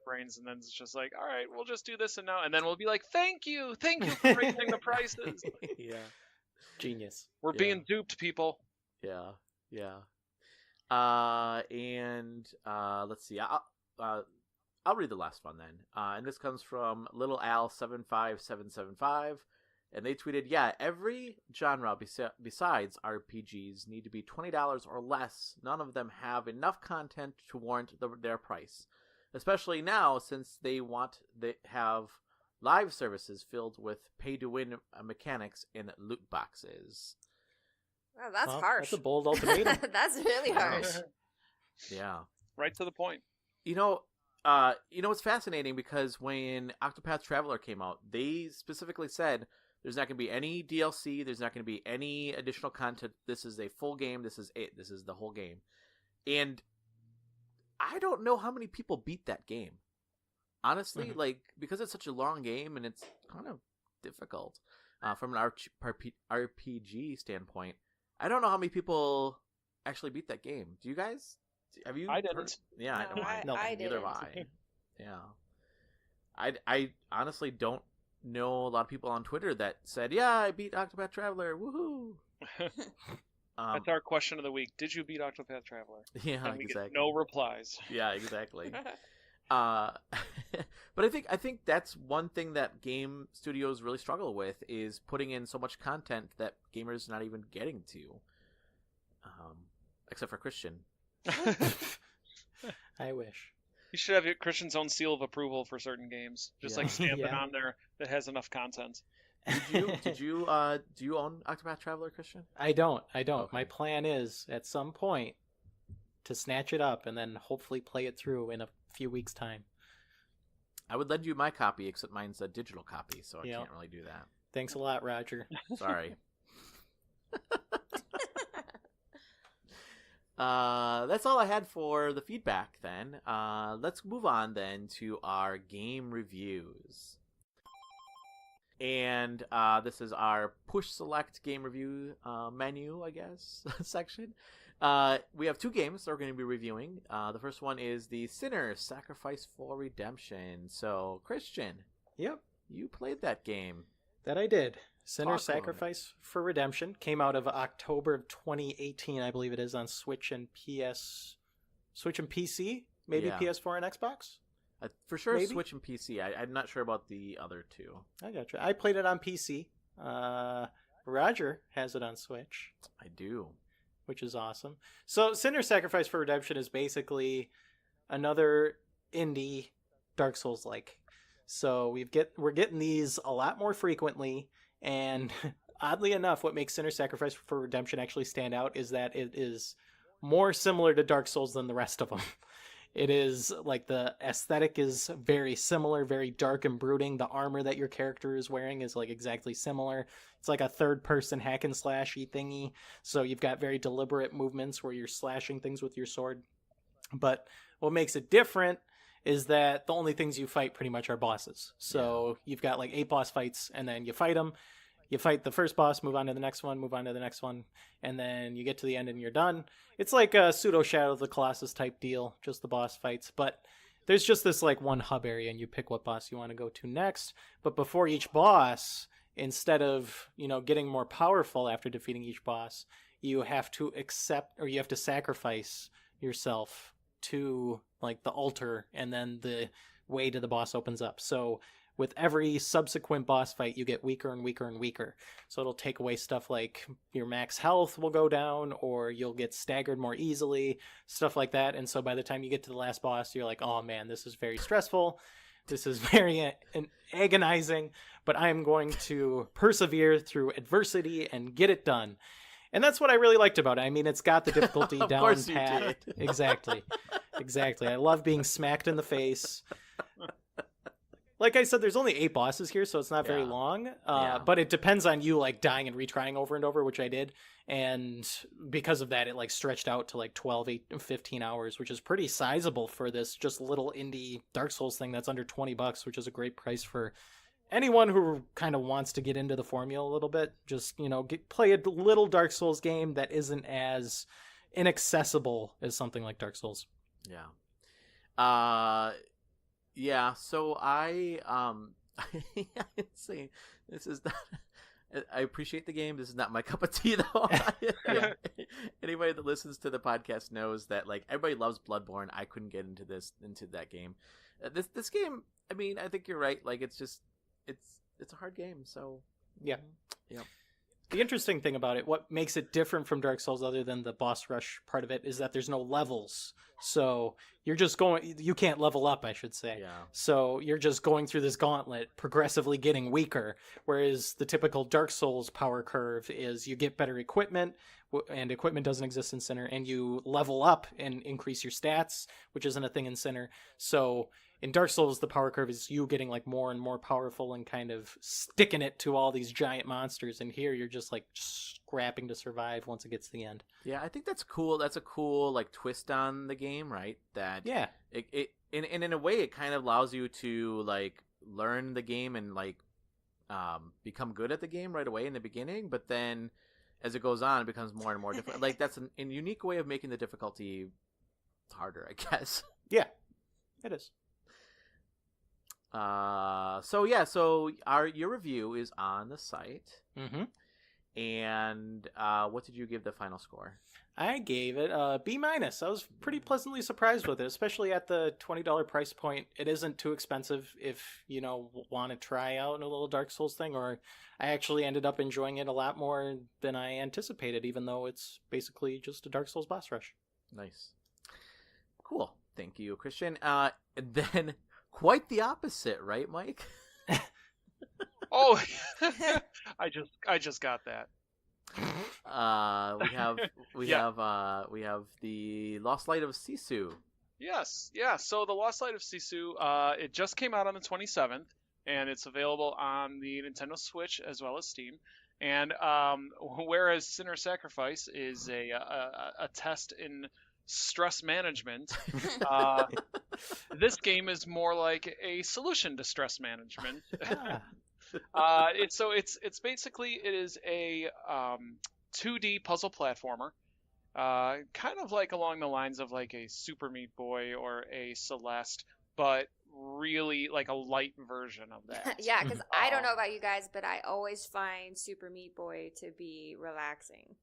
Speaker 3: brains, and then it's just like, all right, we'll just do this, and then we'll be like, thank you for raising the prices.
Speaker 1: Yeah.
Speaker 4: Genius.
Speaker 3: We're being duped, people.
Speaker 1: Yeah. And let's see. I'll read the last one then. And this comes from Little Al 75775, and they tweeted, "Yeah, every genre besides RPGs need to be $20 or less. None of them have enough content to warrant their price, especially now since they have live services filled with pay-to-win mechanics and loot boxes."
Speaker 2: Wow, that's harsh.
Speaker 4: That's a bold ultimatum.
Speaker 2: That's really harsh.
Speaker 1: Yeah.
Speaker 3: Right to the point.
Speaker 1: It's fascinating because when Octopath Traveler came out, they specifically said there's not going to be any DLC, there's not going to be any additional content. This is a full game. This is it. This is the whole game. And I don't know how many people beat that game. Honestly, because it's such a long game and it's kind of difficult from an RPG standpoint. I don't know how many people actually beat that game. Do you guys? Have you?
Speaker 3: I didn't.
Speaker 1: Yeah,
Speaker 2: No,
Speaker 1: I know.
Speaker 2: I
Speaker 1: Neither
Speaker 2: didn't.
Speaker 1: have I. Yeah. I honestly don't know a lot of people on Twitter that said, "Yeah, I beat Octopath Traveler. Woohoo!"
Speaker 3: That's our question of the week. Did you beat Octopath Traveler?
Speaker 1: Yeah,
Speaker 3: and we
Speaker 1: exactly.
Speaker 3: get no replies.
Speaker 1: Yeah, exactly. But I think that's one thing that game studios really struggle with, is putting in so much content that gamers are not even getting to. Except for Christian.
Speaker 4: I wish.
Speaker 3: You should have Christian's own seal of approval for certain games. Just like stamp it on there that has enough content.
Speaker 1: Do you own Octopath Traveler, Christian?
Speaker 4: I don't.
Speaker 1: Okay.
Speaker 4: My plan is, at some point, to snatch it up and then hopefully play it through in a few weeks' time.
Speaker 1: I would lend you my copy, except mine's a digital copy, so I
Speaker 4: Yep.
Speaker 1: can't really do that.
Speaker 4: Thanks a lot, Roger.
Speaker 1: Sorry. That's all I had for the feedback then. Let's move on then to our game reviews. And this is our push select game review menu, I guess, section. We have 2 games that we're going to be reviewing. The first one is the Sinner Sacrifice for Redemption. So, Christian,
Speaker 4: Yep,
Speaker 1: you played that game.
Speaker 4: that I did. Sinner
Speaker 1: Talk about it.
Speaker 4: Sacrifice for Redemption came out of October of 2018, I believe it is, on Switch and PC, maybe
Speaker 1: Yeah.
Speaker 4: PS4 and Xbox.
Speaker 1: For sure,
Speaker 4: Maybe?
Speaker 1: Switch and PC. I'm not sure about the other 2.
Speaker 4: I gotcha. I played it on PC. Roger has it on Switch,
Speaker 1: I do.
Speaker 4: which is awesome. So Sinner Sacrifice for Redemption is basically another indie Dark Souls like. So we're getting these a lot more frequently, and oddly enough, what makes Sinner Sacrifice for Redemption actually stand out is that it is more similar to Dark Souls than the rest of them. It is like the aesthetic is very similar, very dark and brooding. The armor that your character is wearing is like exactly similar. It's like a third-person hack and slashy thingy. So you've got very deliberate movements where you're slashing things with your sword. But what makes it different is that the only things you fight pretty much are bosses. So you've got like 8 boss fights, and then you fight them. You fight the first boss, move on to the next one, move on to the next one, and then you get to the end and you're done. It's like a pseudo Shadow of the Colossus type deal, just the boss fights. But there's just this like one hub area, and you pick what boss you want to go to next. But before each boss, instead of, getting more powerful after defeating each boss, you have to sacrifice yourself to like the altar, and then the way to the boss opens up. So with every subsequent boss fight, you get weaker and weaker and weaker. So it'll take away stuff like your max health will go down, or you'll get staggered more easily, stuff like that. And so by the time you get to the last boss, you're like, oh man, this is very stressful. This is very agonizing, but I am going to persevere through adversity and get it done. And that's what I really liked about it. I mean, it's got the difficulty
Speaker 1: Of
Speaker 4: down
Speaker 1: course you
Speaker 4: pat.
Speaker 1: did.
Speaker 4: Exactly. I love being smacked in the face. Like I said, there's only 8 bosses here, so it's not very
Speaker 1: Yeah.
Speaker 4: long.
Speaker 1: Yeah.
Speaker 4: But it depends on you like dying and retrying over and over, which I did. And because of that, it like stretched out to like 12, 15 hours, which is pretty sizable for this just little indie Dark Souls thing that's under $20, which is a great price for anyone who kind of wants to get into the formula a little bit. Just, play a little Dark Souls game that isn't as inaccessible as something like Dark Souls.
Speaker 1: Yeah. Yeah, so I say this is not. I appreciate the game. This is not my cup of tea, though. Anybody that listens to the podcast knows that like everybody loves Bloodborne. I couldn't get into that game. This game. I mean, I think you're right. Like it's a hard game. So
Speaker 4: Yeah.
Speaker 1: Yeah.
Speaker 4: The interesting thing about it, what makes it different from Dark Souls other than the boss rush part of it, is that there's no levels. So you can't level up, I should say.
Speaker 1: Yeah.
Speaker 4: So you're just going through this gauntlet, progressively getting weaker. Whereas the typical Dark Souls power curve is you get better equipment, and equipment doesn't exist in Sinner, and you level up and increase your stats, which isn't a thing in Sinner. So in Dark Souls, the power curve is you getting like more and more powerful and kind of sticking it to all these giant monsters. And here you're just like scrapping to survive once it gets to the end.
Speaker 1: Yeah, I think that's cool. That's a cool like twist on the game, right? That
Speaker 4: Yeah.
Speaker 1: It in a way it kind of allows you to like learn the game and like become good at the game right away in the beginning, but then as it goes on, it becomes more and more difficult. Like that's a unique way of making the difficulty harder, I guess.
Speaker 4: Yeah, it is.
Speaker 1: So your review is on the site.
Speaker 4: Mm-hmm.
Speaker 1: And what did you give the final score?
Speaker 4: I gave it a B-. I was pretty pleasantly surprised with it, especially at the $20 price point. It isn't too expensive if you want to try out a little Dark Souls thing, or I actually ended up enjoying it a lot more than I anticipated, even though it's basically just a Dark Souls boss rush.
Speaker 1: Nice. Cool. Thank you, Christian. And then quite the opposite, right, Mike?
Speaker 3: Oh, I just got that.
Speaker 1: We have we have the Lost Light of Sisu.
Speaker 3: Yes, yeah. So the Lost Light of Sisu, it just came out on the 27th, and it's available on the Nintendo Switch as well as Steam. And whereas Sinner Sacrifice is a test in stress management, this game is more like a solution to stress management. It's basically it is a 2D puzzle platformer. Kind of like along the lines of like a Super Meat Boy or a Celeste, but really like a light version of that.
Speaker 2: Yeah, because I don't know about you guys, but I always find Super Meat Boy to be relaxing.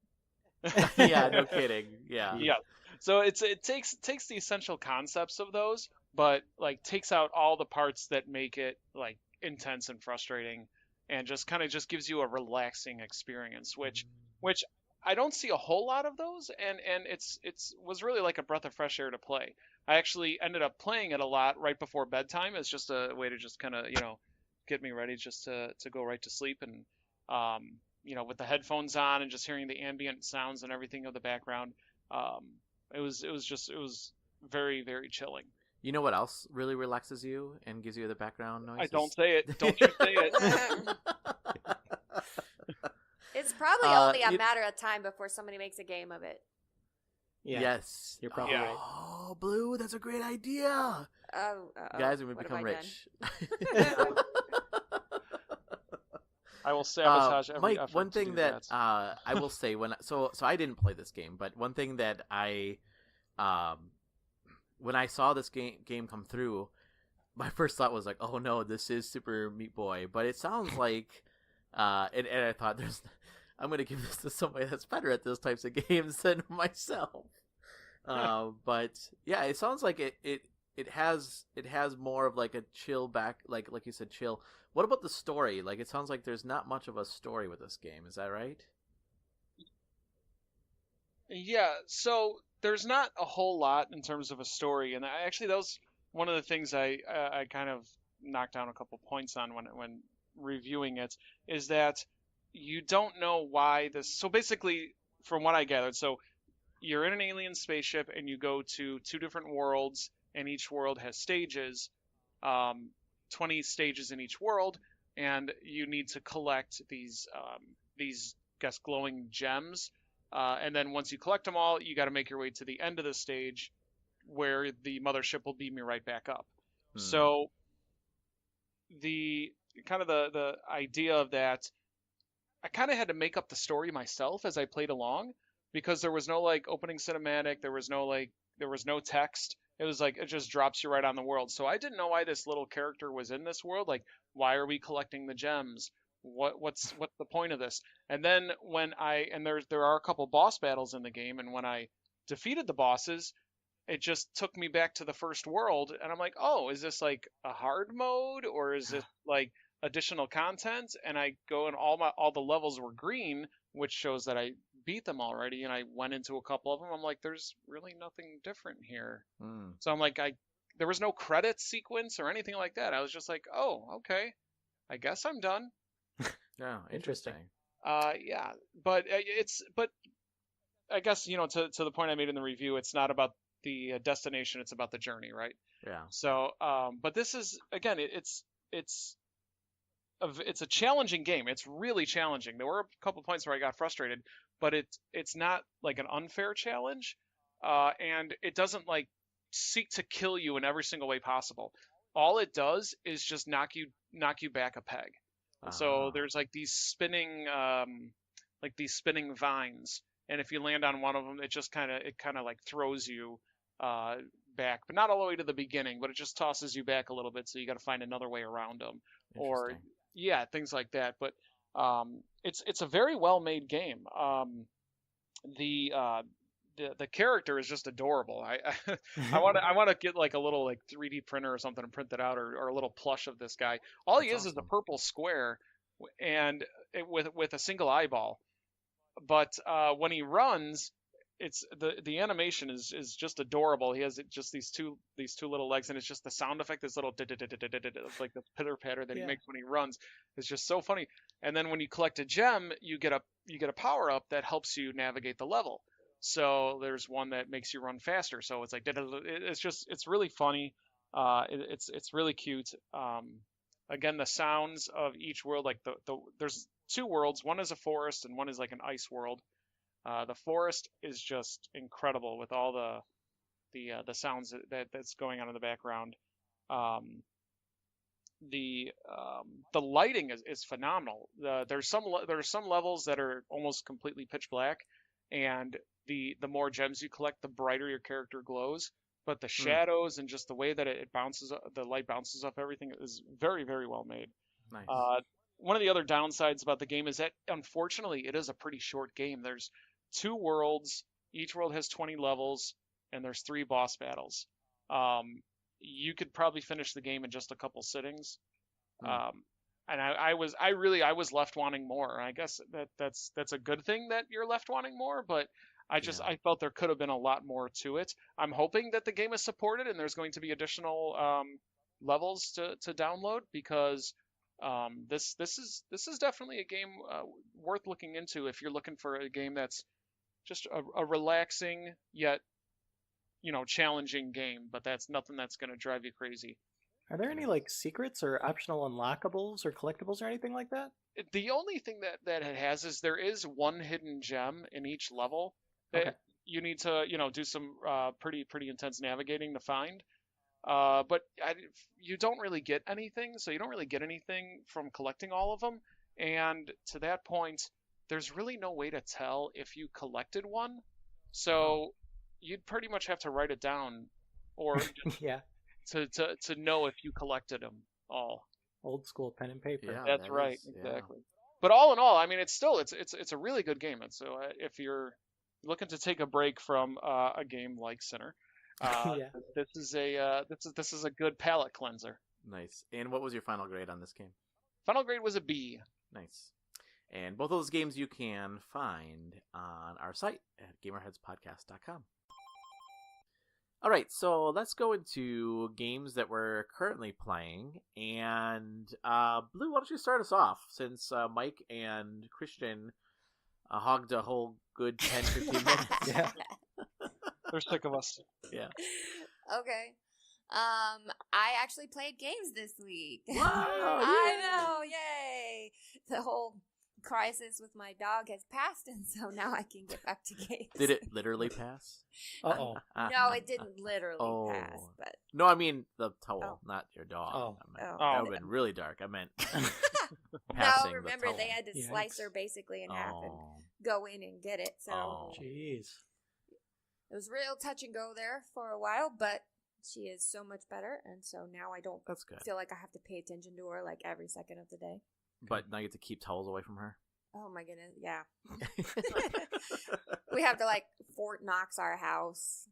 Speaker 1: Yeah, no kidding. Yeah.
Speaker 3: Yeah. So it takes the essential concepts of those, but like takes out all the parts that make it like intense and frustrating, and just kind of just gives you a relaxing experience, which I don't see a whole lot of those, and it's was really like a breath of fresh air to play. I actually ended up playing it a lot right before bedtime as just a way to just kind of get me ready just to go right to sleep, and with the headphones on and just hearing the ambient sounds and everything of the background. It was very, very chilling.
Speaker 1: You know what else really relaxes you and gives you the background noise?
Speaker 3: I don't say it. Don't you say it.
Speaker 2: It's probably only a matter of time before somebody makes a game of it.
Speaker 4: Yeah.
Speaker 1: Yes.
Speaker 4: You're probably right.
Speaker 1: Oh, Blue, that's a great idea.
Speaker 2: Oh,
Speaker 1: guys, we're going to become rich.
Speaker 3: I will sabotage every
Speaker 1: Mike,
Speaker 3: effort
Speaker 1: one thing
Speaker 3: to do
Speaker 1: that I will say so I didn't play this game, but one thing that I when I saw this game come through, my first thought was like, oh no, this is Super Meat Boy, but it sounds like and I thought I'm going to give this to somebody that's better at those types of games than myself. But yeah, it sounds like it has more of like a chill back, like you said, chill. What about the story? Like, it sounds like there's not much of a story with this game. Is that right?
Speaker 3: Yeah, so there's not a whole lot in terms of a story, and actually that was one of the things I kind of knocked down a couple points on when reviewing it, is that you don't know why this. So basically, from what I gathered, so you're in an alien spaceship and you go to 2 different worlds, and each world has stages. 20 stages in each world, and you need to collect these guess glowing gems, and then once you collect them all, you got to make your way to the end of the stage, where the mothership will beam you right back up. So the kind of the idea of that, I kind of had to make up the story myself as I played along, because there was no like opening cinematic, there was no text. It was like it just drops you right on the world. So I didn't know why this little character was in this world. Like, why are we collecting the gems? What's the point of this? And then there are a couple boss battles in the game, and when I defeated the bosses, it just took me back to the first world, and I'm like, oh, is this like a hard mode, or is it like additional content? And I go and all the levels were green, which shows that I beat them already, and I went into a couple of them. I'm like, there's really nothing different here. So I'm like, there was no credit sequence or anything like that. I was just like, oh, okay, I guess I'm done.
Speaker 1: Yeah, interesting.
Speaker 3: Yeah, but I guess to the point I made in the review, it's not about the destination, it's about the journey, right?
Speaker 1: Yeah.
Speaker 3: So, but this is again, it's a challenging game. It's really challenging. There were a couple points where I got frustrated, but it's not like an unfair challenge, and it doesn't like seek to kill you in every single way possible. All it does is just knock you back a peg. And so there's like these spinning vines, and if you land on one of them, it kind of like throws you back, but not all the way to the beginning, but it just tosses you back a little bit, so you got to find another way around them, or yeah, things like that. But it's a very well made game. The character is just adorable. I want to get like a little like 3D printer or something and print that out, or a little plush of this guy. All he is a purple square, and with a single eyeball. But when he runs, it's the animation is just adorable. He has just these two little legs, and it's just the sound effect, this little like the pitter patter that he makes when he runs. It's just so funny. And then when you collect a gem, you get a power up that helps you navigate the level. So there's one that makes you run faster. So it's like it's really funny. It's really cute. Again, the sounds of each world, like there's two worlds. One is a forest, and one is like an ice world. The forest is just incredible with all the sounds that's going on in the background. The lighting is phenomenal. There's some levels that are almost completely pitch black, and the more gems you collect, the brighter your character glows. But the shadows and just the way that it bounces, the light bounces off everything is very, very well made.
Speaker 1: Nice.
Speaker 3: One of the other downsides about the game is that, unfortunately, it is a pretty short game. There's 2 worlds. Each world has 20 levels, and there's 3 boss battles. You could probably finish the game in just a couple sittings. And I was left wanting more. I guess that's a good thing that you're left wanting more, but I felt there could have been a lot more to it. I'm hoping that the game is supported and there's going to be additional levels to download, because this is definitely a game worth looking into if you're looking for a game that's just a relaxing yet challenging game, but that's nothing that's going to drive you crazy.
Speaker 4: Are there any like secrets or optional unlockables or collectibles or anything like that?
Speaker 3: The only thing that it has is there is one hidden gem in each level that you need to do some pretty intense navigating to find. But you don't really get anything, so you don't really get anything from collecting all of them. And to that point, there's really no way to tell if you collected one. So you'd pretty much have to write it down, or to know if you collected them all.
Speaker 4: Old school pen and paper.
Speaker 1: Yeah,
Speaker 3: that's right, exactly. But all in all, I mean, it's a really good game. And so if you're looking to take a break from a game like Sinner, this is a good palate cleanser.
Speaker 1: Nice. And what was your final grade on this game?
Speaker 3: Final grade was a B.
Speaker 1: Nice. And both of those games you can find on our site at GamerHeadsPodcast.com. All right, so let's go into games that we're currently playing. And Blue, why don't you start us off, since Mike and Christian hogged a whole good 10-15 minutes.
Speaker 4: Yeah.
Speaker 3: They're sick of us.
Speaker 1: Yeah.
Speaker 2: Okay. I actually played games this week.
Speaker 1: Wow,
Speaker 2: I know, yay! The whole crisis with my dog has passed, and so now I can get back to games.
Speaker 1: Did it literally pass?
Speaker 4: Uh-oh.
Speaker 2: No, it didn't literally pass, but...
Speaker 1: No, I mean the towel, not your dog.
Speaker 4: Oh.
Speaker 1: That would have been really dark. I meant
Speaker 2: No, remember, they had to slice her basically in half and go in and get it, so...
Speaker 4: Jeez.
Speaker 2: It was real touch and go there for a while, but she is so much better, and so now I don't feel like I have to pay attention to her like every second of the day.
Speaker 1: But now you have to keep towels away from her?
Speaker 2: Oh my goodness, yeah. We have to Fort Knox our house.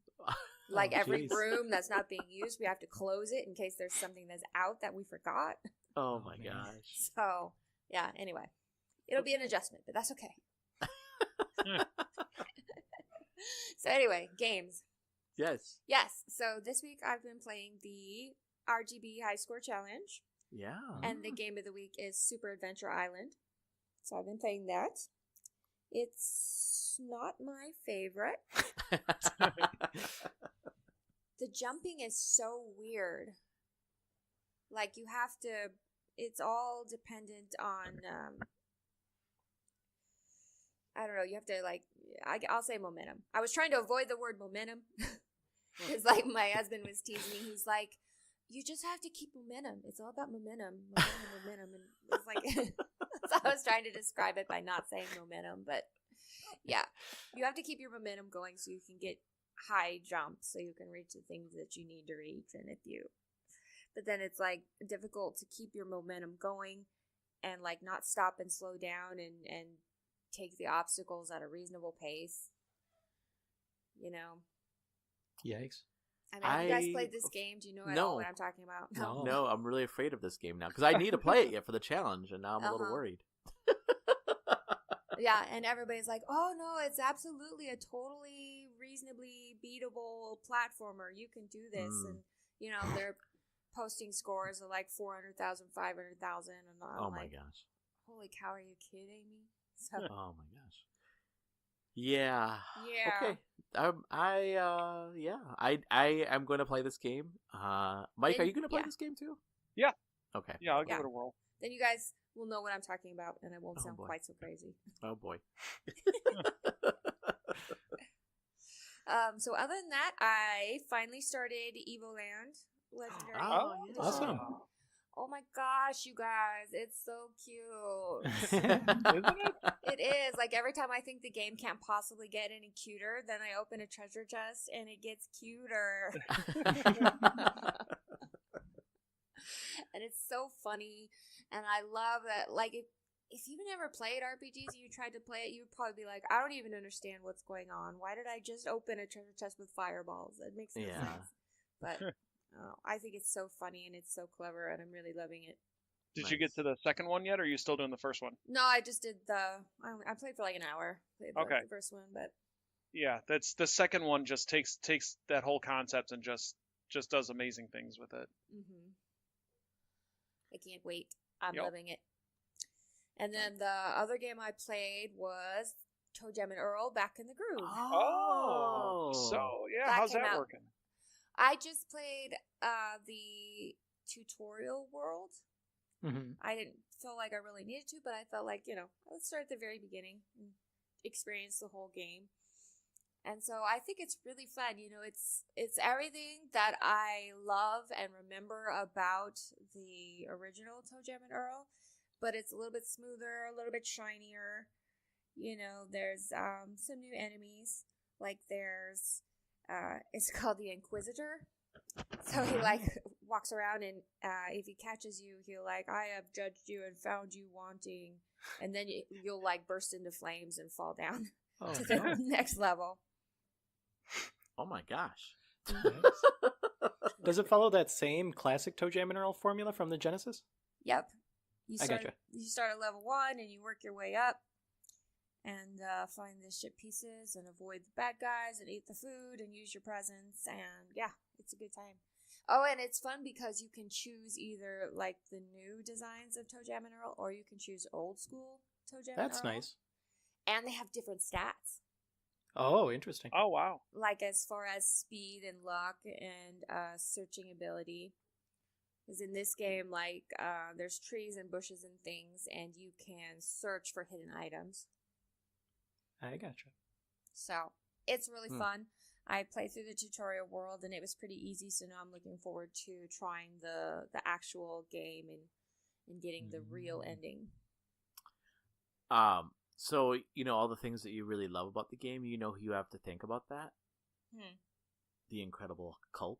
Speaker 2: Every room that's not being used, we have to close it in case there's something that's out that we forgot.
Speaker 1: Oh my gosh.
Speaker 2: So, yeah, anyway. It'll be an adjustment, but that's okay. So anyway, games.
Speaker 1: Yes.
Speaker 2: Yes. So this week I've been playing the RGB High Score Challenge.
Speaker 1: Yeah.
Speaker 2: And the game of the week is Super Adventure Island. So I've been playing that. It's not my favorite. The jumping is so weird. You have to... It's all dependent on... I don't know, you have to, I'll say momentum. I was trying to avoid the word momentum. Because, my husband was teasing me. He's like, you just have to keep momentum. It's all about momentum. Momentum. And it's so I was trying to describe it by not saying momentum. But, yeah. You have to keep your momentum going so you can get high jumps. So you can reach the things that you need to reach. But then it's, difficult to keep your momentum going. And, not stop and slow down and take the obstacles at a reasonable pace.
Speaker 4: Yikes.
Speaker 2: I mean, you guys played this game? Do you know at all what I'm talking about?
Speaker 1: No, I'm really afraid of this game now, because I need to play it yet for the challenge, and now I'm a little worried.
Speaker 2: Yeah, and everybody's like, oh no, it's absolutely a totally reasonably beatable platformer. You can do this. And, you know, they're posting scores of like 400,000, 500,000. And I'm
Speaker 1: my
Speaker 2: like,
Speaker 1: gosh.
Speaker 2: holy cow, are you kidding me? So,
Speaker 1: Oh my gosh. Yeah.
Speaker 2: yeah.
Speaker 1: Okay. I am going to play this game. Mike, are you going to play this game too?
Speaker 3: Yeah.
Speaker 1: Okay.
Speaker 3: Yeah, I'll give it a whirl.
Speaker 2: Then you guys will know what I'm talking about, and it won't sound
Speaker 1: boy.
Speaker 2: quite so crazy.
Speaker 1: Oh boy.
Speaker 2: So other than that, I finally started Evoland Legendary.
Speaker 1: Oh,
Speaker 2: Edition.
Speaker 4: awesome.
Speaker 2: Oh my gosh, you guys, it's so cute.
Speaker 3: Isn't it?
Speaker 2: It is. Like, every time I think the game can't possibly get any cuter, then I open a treasure chest and it gets cuter. And it's so funny. And I love that, like, if you've never played RPGs and you tried to play it, you'd probably be like, I don't even understand what's going on. Why did I just open a treasure chest with fireballs? It makes no sense. But I think it's so funny and it's so clever, and I'm really loving it.
Speaker 3: Did you get to the second one yet, or are you still doing the first one?
Speaker 2: No, I just did I played for like an hour. Played
Speaker 3: Okay.
Speaker 2: the first one, but
Speaker 3: Yeah, that's the second one. Just takes that whole concept and just does amazing things with it.
Speaker 2: I can't wait. I'm
Speaker 3: Yep.
Speaker 2: loving it. And then the other game I played was Toe Jam and Earl Back in the Groove.
Speaker 3: So yeah,
Speaker 2: That
Speaker 3: how's
Speaker 2: came
Speaker 3: that
Speaker 2: out.
Speaker 3: working?
Speaker 2: I just played the tutorial world. I didn't feel like I really needed to, but I felt like, you know, let's start at the very beginning and experience the whole game. And so I think it's really fun. You know, it's everything that I love and remember about the original Toe Jam and Earl, but it's a little bit smoother, a little bit shinier. You know, there's some new enemies. Like there's it's called the Inquisitor. So he like walks around, and if he catches you, he'll like, I have judged you and found you wanting, and then you'll like burst into flames and fall down to the next level.
Speaker 1: Oh my gosh.
Speaker 4: Does it follow that same classic Toe Jam and Earl formula from the Genesis?
Speaker 2: Yep.
Speaker 4: I gotcha.
Speaker 2: You start at level 1 and you work your way up and find the ship pieces and avoid the bad guys and eat the food and use your presents, and yeah, it's a good time. Oh, and it's fun because you can choose either like the new designs of Toe Jam and Earl, or you can choose old school Toe Jam and Earl.
Speaker 4: That's nice.
Speaker 2: And they have different stats.
Speaker 4: Oh, interesting.
Speaker 3: Oh wow.
Speaker 2: Like as far as speed and luck and searching ability. Because in this game, like, there's trees and bushes and things, and you can search for hidden items.
Speaker 4: I gotcha.
Speaker 2: So, it's really fun. I played through the tutorial world, and it was pretty easy, so now I'm looking forward to trying the actual game and getting the real ending.
Speaker 1: So, you know, all the things that you really love about the game, you know who you have to think about that? The Incredible Hulk.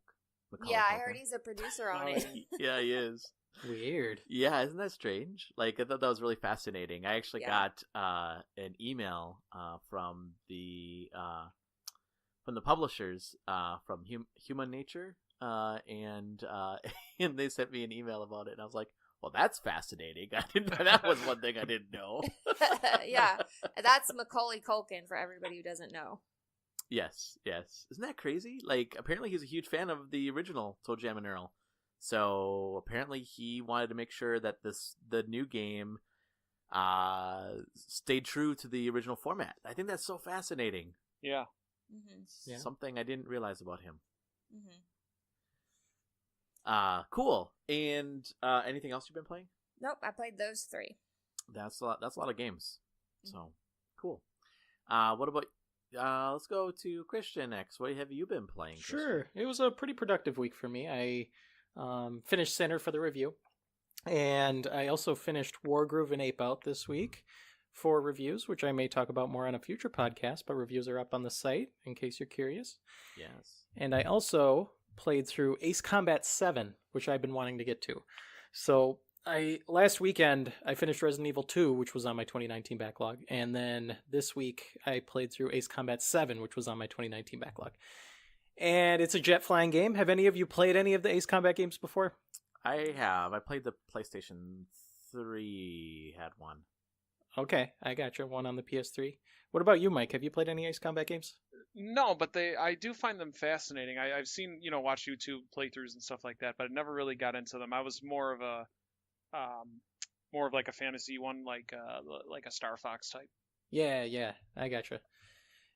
Speaker 2: Yeah, I heard he's a producer on it.
Speaker 1: Yeah, he is.
Speaker 4: Weird.
Speaker 1: Yeah, isn't that strange? Like, I thought that was really fascinating. I actually got an email from the publishers from Human Nature, and and they sent me an email about it, and I was like, well, that's fascinating. That was one thing I didn't know.
Speaker 2: Yeah, that's Macaulay Culkin for everybody who doesn't know.
Speaker 1: Yes. Isn't that crazy? Like, apparently he's a huge fan of the original Toe Jam and Earl. So apparently he wanted to make sure that the new game stayed true to the original format. I think that's so fascinating.
Speaker 3: Yeah.
Speaker 2: Mm-hmm.
Speaker 1: Something I didn't realize about him.
Speaker 2: Mm-hmm.
Speaker 1: Cool. And anything else you've been playing?
Speaker 2: Nope, I played those 3.
Speaker 1: That's a lot of games. So cool. What about? Let's go to Christian next. What have you been playing, Christian?
Speaker 4: Sure. It was a pretty productive week for me. I finished Center for the review, and I also finished Wargroove and Ape Out this week for reviews, which I may talk about more on a future podcast, but reviews are up on the site in case you're curious.
Speaker 1: Yes.
Speaker 4: And I also played through Ace Combat 7, which I've been wanting to get to. So last weekend I finished Resident Evil 2, which was on my 2019 backlog, and then this week I played through Ace Combat 7, which was on my 2019 backlog. And it's a jet flying game. Have any of you played any of the Ace Combat games before?
Speaker 1: I have. I played the PlayStation 3 had one.
Speaker 4: Okay, I got you. One on the PS3. What about you, Mike? Have you played any Ace Combat games?
Speaker 3: No, but I do find them fascinating. I've seen, watch YouTube playthroughs and stuff like that, but I never really got into them. I was more of like a fantasy one, like a Star Fox type.
Speaker 4: Yeah, I gotcha.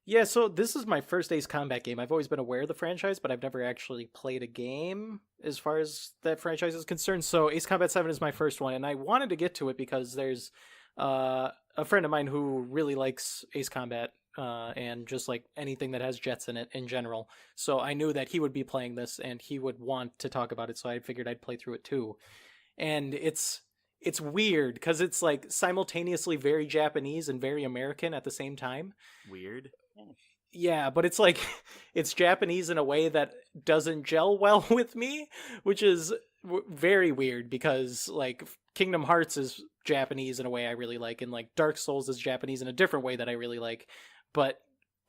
Speaker 4: Yeah, so this is my first Ace Combat game. I've always been aware of the franchise, but I've never actually played a game as far as that franchise is concerned. So Ace Combat 7 is my first one, and I wanted to get to it because there's a friend of mine who really likes Ace Combat and just like anything that has jets in it in general. So I knew that he would be playing this and he would want to talk about it, so I figured I'd play through it too. And it's weird because it's like simultaneously very Japanese and very American at the same time.
Speaker 1: Weird.
Speaker 4: Yeah, but it's like it's Japanese in a way that doesn't gel well with me, which is very weird because like Kingdom Hearts is Japanese in a way I really like, and like Dark Souls is Japanese in a different way that I really like. But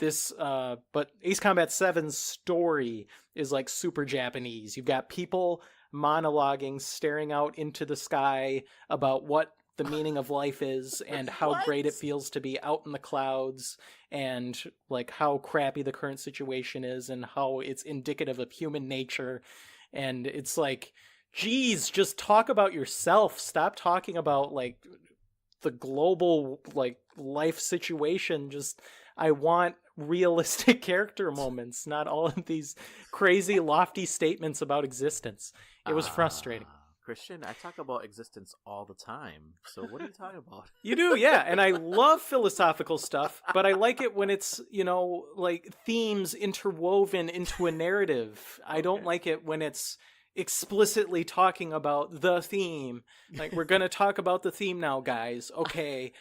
Speaker 4: but Ace Combat 7's story is like super Japanese. You've got people monologuing, staring out into the sky about what the meaning of life is and how great it feels to be out in the clouds and like how crappy the current situation is and how it's indicative of human nature. And it's like, geez, just talk about yourself. Stop talking about like the global like life situation. Just I want realistic character moments, not all of these crazy lofty statements about existence. It was frustrating.
Speaker 1: Christian, I talk about existence all the time. So what are you talking about?
Speaker 4: You do, yeah. And I love philosophical stuff, but I like it when it's, like themes interwoven into a narrative. I don't like it when it's explicitly talking about the theme. Like, we're going to talk about the theme now, guys. Okay,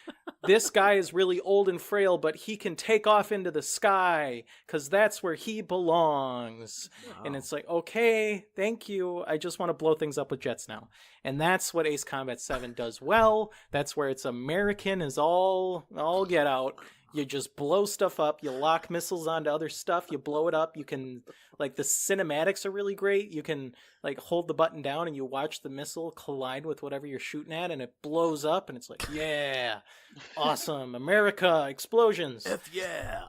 Speaker 4: this guy is really old and frail, but he can take off into the sky because that's where he belongs. Wow. And it's like, okay, thank you. I just want to blow things up with jets now. And that's what Ace Combat 7 does well. That's where it's American is all get out. You just blow stuff up. You lock missiles onto other stuff. You blow it up. You can, like, the cinematics are really great. You can, like, hold the button down and you watch the missile collide with whatever you're shooting at and it blows up and it's like, yeah, awesome. America, explosions.
Speaker 1: F yeah.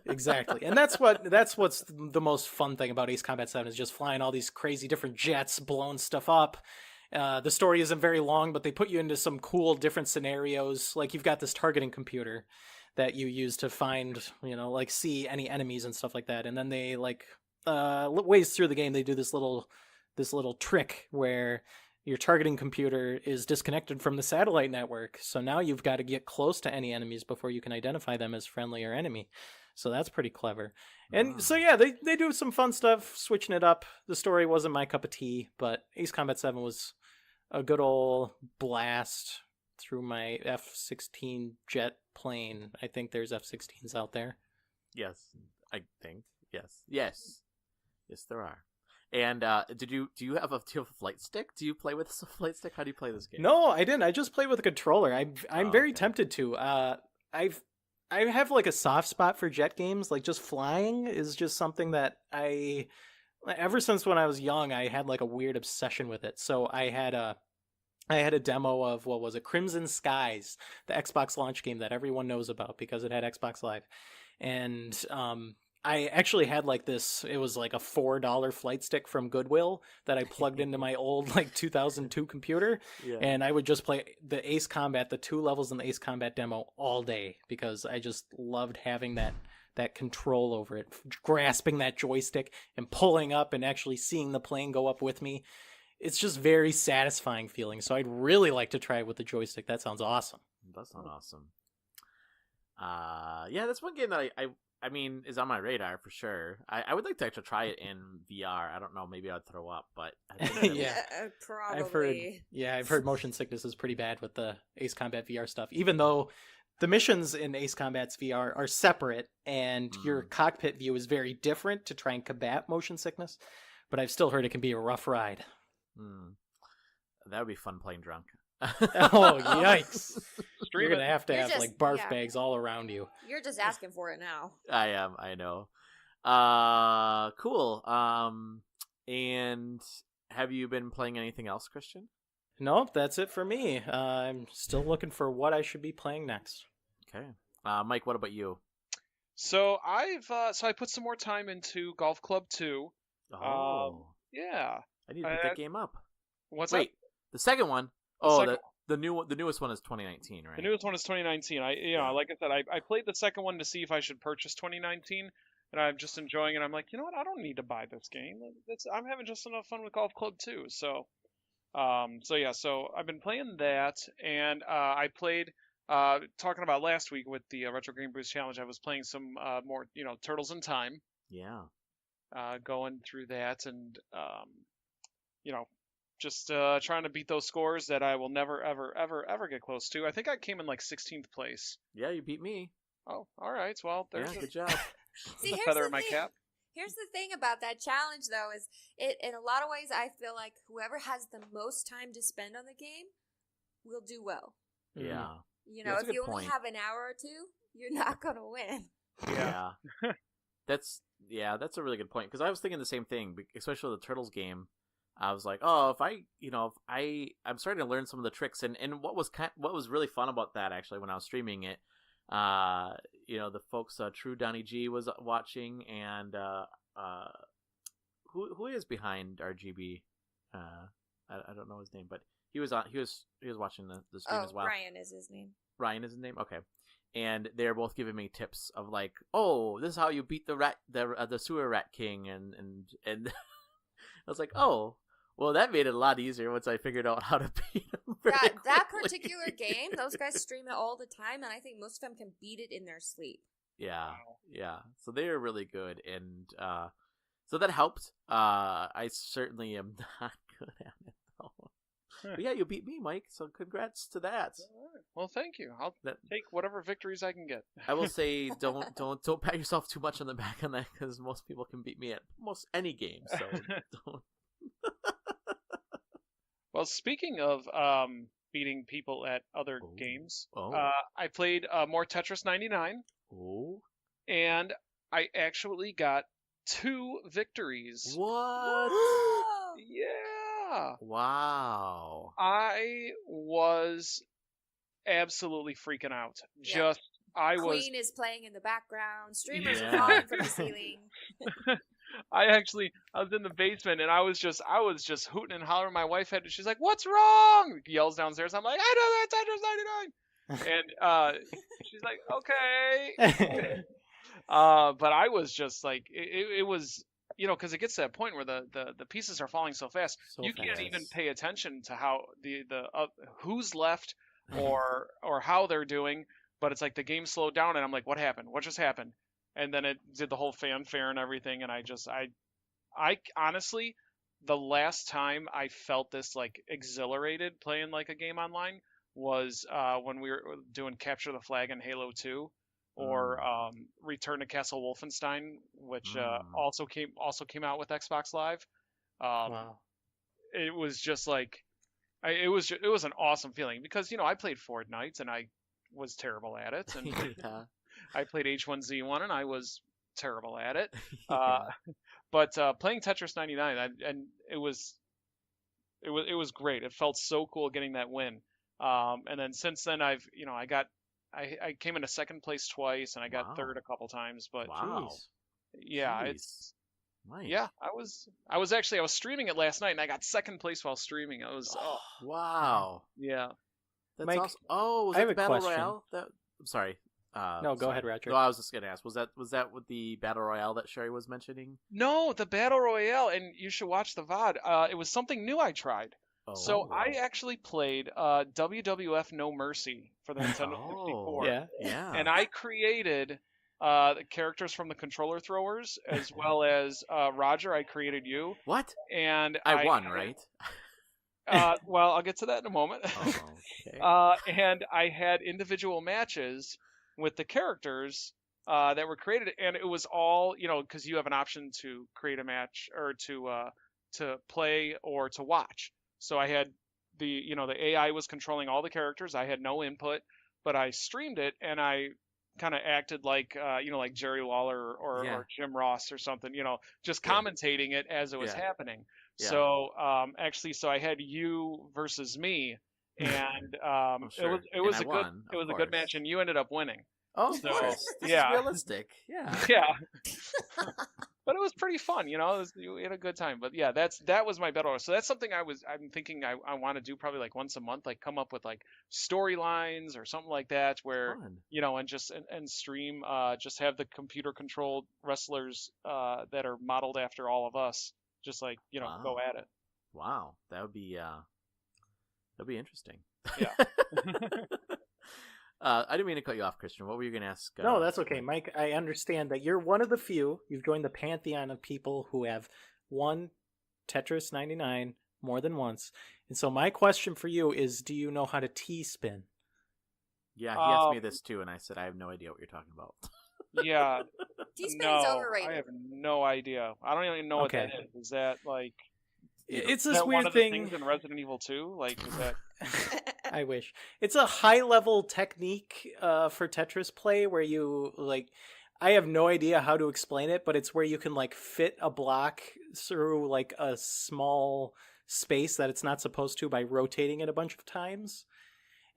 Speaker 4: Exactly. And that's what's the most fun thing about Ace Combat 7 is just flying all these crazy different jets, blowing stuff up. The story isn't very long, but they put you into some cool different scenarios. Like you've got this targeting computer that you use to find, like see any enemies and stuff like that. And then they ways through the game, they do this little trick where your targeting computer is disconnected from the satellite network. So now you've got to get close to any enemies before you can identify them as friendly or enemy. So that's pretty clever. And so, yeah, they do some fun stuff, switching it up. The story wasn't my cup of tea, but Ace Combat 7 was a good old blast through my F-16 jet plane. I think there's F-16s out there.
Speaker 1: Yes, I think. Yes, there are. And do you have a flight stick? Do you play with a flight stick? How do you play this game?
Speaker 4: No, I didn't. I just play with a controller. I'm very tempted to. I have like a soft spot for jet games. Like just flying is just something that ever since when I was young, I had like a weird obsession with it. So I had a demo of, what was it? Crimson Skies, the Xbox launch game that everyone knows about because it had Xbox Live. And I actually had like this, it was like a $4 flight stick from Goodwill that I plugged into my old like 2002 computer. Yeah. And I would just play the Ace Combat, the 2 levels in the Ace Combat demo all day because I just loved having that control over it, grasping that joystick and pulling up and actually seeing the plane go up with me. It's just very satisfying feeling. So I'd really like to try it with the joystick. That sounds awesome.
Speaker 1: That sounds awesome. Yeah, that's one game that I mean, is on my radar for sure. I would like to actually try it in VR. I don't know, maybe I'd throw up, but I think
Speaker 4: yeah,
Speaker 2: probably.
Speaker 4: I've heard motion sickness is pretty bad with the Ace Combat VR stuff. Even though the missions in Ace Combat's VR are separate and your cockpit view is very different to try and combat motion sickness, but I've still heard it can be a rough ride.
Speaker 1: That would be fun playing drunk.
Speaker 4: Oh, yikes. You're going to have like barf bags all around you.
Speaker 2: You're just asking for it now.
Speaker 1: I am, I know. Cool. And have you been playing anything else, Christian?
Speaker 4: Nope, that's it for me. I'm still looking for what I should be playing next.
Speaker 1: Okay. Mike, what about you?
Speaker 3: So I put some more time into Golf Club 2.
Speaker 1: Oh,
Speaker 3: Yeah.
Speaker 1: I need to pick that game up.
Speaker 3: What's
Speaker 1: Wait, the second one?
Speaker 3: The
Speaker 1: Oh,
Speaker 3: second
Speaker 1: the newest one is 2019, right?
Speaker 3: The newest one is 2019. Like I said, I played the second one to see if I should purchase 2019, and I'm just enjoying it. I'm like, you know what? I don't need to buy this game. I'm having just enough fun with Golf Club 2. So I've been playing that, and I played. Talking about last week with the Retro Game Boost Challenge, I was playing some more, Turtles in Time.
Speaker 1: Yeah.
Speaker 3: Going through that, and just trying to beat those scores that I will never, ever, ever, ever get close to. I think I came in like 16th place.
Speaker 1: Yeah, you beat me.
Speaker 3: Oh, all right. Well, there's
Speaker 1: good job.
Speaker 2: See,
Speaker 3: a
Speaker 2: here's
Speaker 3: feather
Speaker 2: the
Speaker 3: in my
Speaker 2: thing.
Speaker 3: cap.
Speaker 2: Here's the thing about that challenge, though, is it in a lot of ways I feel like whoever has the most time to spend on the game will do well.
Speaker 1: Yeah.
Speaker 2: You know,
Speaker 1: That's a
Speaker 2: if you
Speaker 1: good
Speaker 2: only
Speaker 1: point.
Speaker 2: have an hour or two, you're not gonna win.
Speaker 1: Yeah. That's a really good point, because I was thinking the same thing, especially the Turtles game. I was like, oh, I'm starting to learn some of the tricks, and what was really fun about that, actually, when I was streaming it, the folks, True Donnie G was watching, and who is behind RGB? I don't know his name, but he was watching the stream as well.
Speaker 2: Ryan is his name.
Speaker 1: Ryan is his name. Okay. And they're both giving me tips of like, oh, this is how you beat the sewer rat king, and I was like, oh, well, that made it a lot easier once I figured out how to beat him.
Speaker 2: That particular game, those guys stream it all the time, and I think most of them can beat it in their sleep.
Speaker 1: Yeah, yeah. So they are really good, and so that helped. I certainly am not good at it though. But yeah, you beat me, Mike. So congrats to that.
Speaker 3: All right. Well, thank you. I'll take whatever victories I can get.
Speaker 1: I will say, don't pat yourself too much on the back on that, because most people can beat me at most any game. So don't.
Speaker 3: Well, speaking of beating people at other games, I played more Tetris 99.
Speaker 1: Oh.
Speaker 3: And I actually got 2 victories.
Speaker 1: What?
Speaker 3: Yeah.
Speaker 1: Wow.
Speaker 3: I was absolutely freaking out.
Speaker 2: Yeah. Queen is playing in the background. Streamers are falling from the ceiling.
Speaker 3: I was in the basement, and I was just hooting and hollering. My wife she's like, "What's wrong?" Yells downstairs. I'm like, "I know that's Tetris 99." And she's like, "Okay." But I was just like, it was, because it gets to that point where the pieces are falling so fast, you can't even pay attention to how the who's left or how they're doing. But it's like the game slowed down, and I'm like, what happened? What just happened? And then it did the whole fanfare and everything, and I honestly, the last time I felt this like exhilarated playing like a game online was when we were doing Capture the Flag in Halo 2, or Return to Castle Wolfenstein, which also came out with Xbox Live.
Speaker 4: Wow.
Speaker 3: It was just like, it was an awesome feeling, because I played Fortnite and I was terrible at it, and
Speaker 1: Yeah.
Speaker 3: I played H1Z1 and I was terrible at it.
Speaker 1: Yeah.
Speaker 3: But playing Tetris 99, and it was great. It felt so cool getting that win. And then since then I came into second place twice, and I got third a couple times. But yeah, it's
Speaker 1: Nice.
Speaker 3: yeah. I was streaming it last night, and I got second place while streaming. I was
Speaker 1: wow.
Speaker 3: Yeah.
Speaker 1: That's
Speaker 4: Mike,
Speaker 1: awesome. Oh, was
Speaker 4: I
Speaker 1: that
Speaker 4: have
Speaker 1: the
Speaker 4: a
Speaker 1: Battle
Speaker 4: question.
Speaker 1: Royale? I'm sorry.
Speaker 4: No, go ahead, Roger.
Speaker 1: No, I was just gonna ask. Was that with the Battle Royale that Sherry was mentioning?
Speaker 3: No, the Battle Royale, and you should watch the VOD. It was something new I tried. So I actually played WWF No Mercy for the Nintendo 64.
Speaker 1: Yeah.
Speaker 3: And I created the characters from the controller throwers, as well as Roger. I created you.
Speaker 1: What?
Speaker 3: And
Speaker 1: I won, right?
Speaker 3: Well, I'll get to that in a moment.
Speaker 1: Okay.
Speaker 3: And I had individual matches with the characters that were created, and it was all, because you have an option to create a match, or to play or to watch. So I had the AI was controlling all the characters. I had no input, but I streamed it, and I kind of acted like like Jerry Lawler or Jim Ross or something, just commentating it as it was happening.
Speaker 1: Yeah.
Speaker 3: So actually, so I had you versus me, and
Speaker 1: sure.
Speaker 3: it was
Speaker 1: And
Speaker 3: a
Speaker 1: I
Speaker 3: good
Speaker 1: won,
Speaker 3: it
Speaker 1: of
Speaker 3: was a good
Speaker 1: course.
Speaker 3: match, and you ended up winning.
Speaker 1: Oh, of
Speaker 3: So,
Speaker 1: course. This
Speaker 3: yeah.
Speaker 1: is realistic. Yeah.
Speaker 3: Yeah. But it was pretty fun, we had a good time. But yeah, that was my battle royale. So that's something I'm thinking I want to do probably like once a month, like come up with like storylines or something like that, where
Speaker 1: Fun.
Speaker 3: and just and stream, just have the computer controlled wrestlers that are modeled after all of us, just like
Speaker 1: Wow.
Speaker 3: go at it.
Speaker 1: Wow, that'd be interesting.
Speaker 3: Yeah.
Speaker 1: I didn't mean to cut you off, Christian. What were you going to ask?
Speaker 4: No, that's okay, Mike. I understand that you're one of the few. You've joined the pantheon of people who have won Tetris 99 more than once. And so my question for you is, do you know how to T-spin?
Speaker 1: Yeah, he asked me this too, and I said I have no idea what you're talking about.
Speaker 3: Yeah.
Speaker 2: T-spin's overrated.
Speaker 3: I have no idea. I don't even know what that is. Is that like...
Speaker 4: It's
Speaker 3: is
Speaker 4: this
Speaker 3: that
Speaker 4: weird
Speaker 3: one of the
Speaker 4: thing
Speaker 3: things in Resident Evil 2? Like, is that...
Speaker 4: I wish. It's a high-level technique for Tetris play where you, like... I have no idea how to explain it, but it's where you can, like, fit a block through, like, a small space that it's not supposed to by rotating it a bunch of times.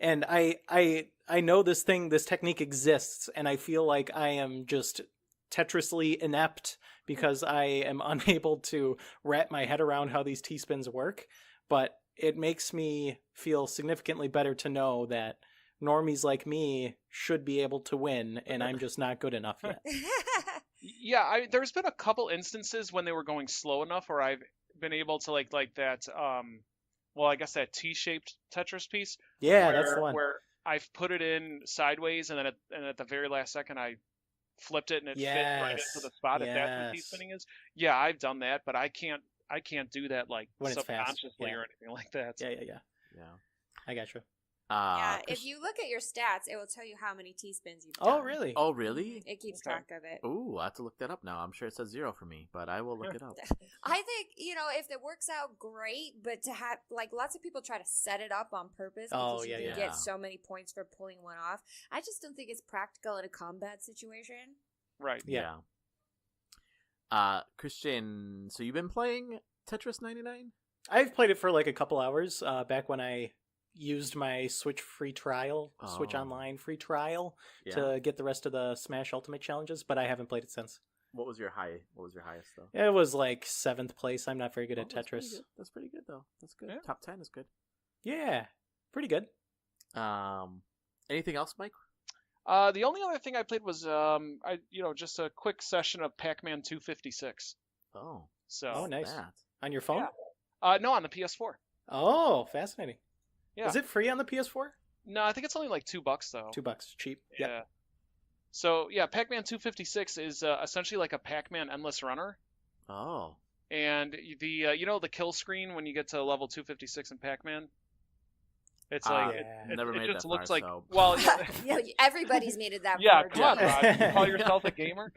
Speaker 4: And I know this technique exists, and I feel like I am just Tetrisly inept because I am unable to wrap my head around how these T-spins work, but it makes me feel significantly better to know that normies like me should be able to win, and I'm just not good enough yet.
Speaker 3: Yeah, there's been a couple instances when they were going slow enough where I've been able to like that well, I guess that T-shaped Tetris piece.
Speaker 4: Yeah, that's the one.
Speaker 3: Where I've put it in sideways, and then at the very last second I flipped it and it fit right into the spot. If that's what T-spinning is, yeah, I've done that, but I can't do that like
Speaker 4: when
Speaker 3: subconsciously or anything like that.
Speaker 4: Yeah. I gotcha.
Speaker 2: Yeah, if you look at your stats, it will tell you how many T-spins you've done.
Speaker 4: Oh, really?
Speaker 1: Oh, really?
Speaker 2: It keeps track of it.
Speaker 1: Ooh, I have to look that up now. I'm sure it says 0 for me, but I will look it up.
Speaker 2: I think, if it works out, great, but to have, like, lots of people try to set it up on purpose because you can get so many points for pulling one off. I just don't think it's practical in a combat situation.
Speaker 3: Right.
Speaker 1: Yeah. Christian, so you've been playing Tetris 99?
Speaker 4: I've played it for like a couple hours back when I used my Switch free trial, Switch Online free trial to get the rest of the Smash Ultimate challenges, but I haven't played it since.
Speaker 1: What was your highest though?
Speaker 4: It was like 7th place. I'm not very good at Tetris.
Speaker 1: That's pretty good though. That's good.
Speaker 3: Yeah.
Speaker 1: Top 10 is good.
Speaker 4: Yeah, pretty good.
Speaker 1: Anything else, Mike?
Speaker 3: The only other thing I played was just a quick session of Pac-Man 256.
Speaker 1: Oh.
Speaker 3: So
Speaker 4: nice. On your phone?
Speaker 3: Yeah. No, on the PS4.
Speaker 4: Oh, fascinating.
Speaker 3: Yeah.
Speaker 4: Is it free on the PS4?
Speaker 3: No, I think it's only like $2 though.
Speaker 4: $2, cheap.
Speaker 3: Yeah.
Speaker 4: Yep.
Speaker 3: So yeah, Pac-Man 256 is essentially like a Pac-Man endless runner.
Speaker 1: Oh.
Speaker 3: And the kill screen when you get to level 256 in Pac-Man. It's like it just looks like well,
Speaker 2: everybody's made it that far.
Speaker 3: Yeah, come on, Rod. You call yourself a gamer?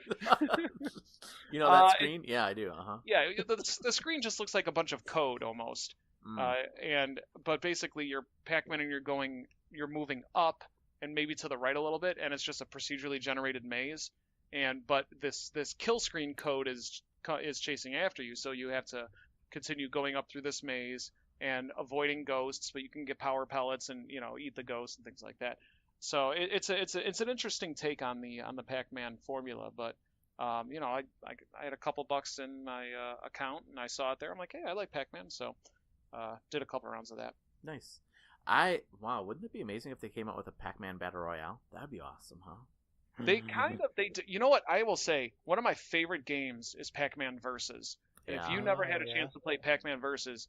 Speaker 1: You know that screen? Yeah, I do.
Speaker 3: Yeah, the screen just looks like a bunch of code almost. But basically you're Pac-Man and you're moving up and maybe to the right a little bit, and it's just a procedurally generated maze. But this kill screen code is chasing after you, so you have to continue going up through this maze and avoiding ghosts, but you can get power pellets and eat the ghosts and things like that. So it's an interesting take on the Pac-Man formula. But I had a couple bucks in my account and I saw it there. I'm like, hey, I like Pac-Man, so did a couple rounds of that.
Speaker 1: Nice. Wouldn't it be amazing if they came out with a Pac-Man Battle Royale? That'd be awesome, huh?
Speaker 3: They do. You know what? I will say one of my favorite games is Pac-Man Versus. Yeah. If you never had a chance to play Pac-Man Versus,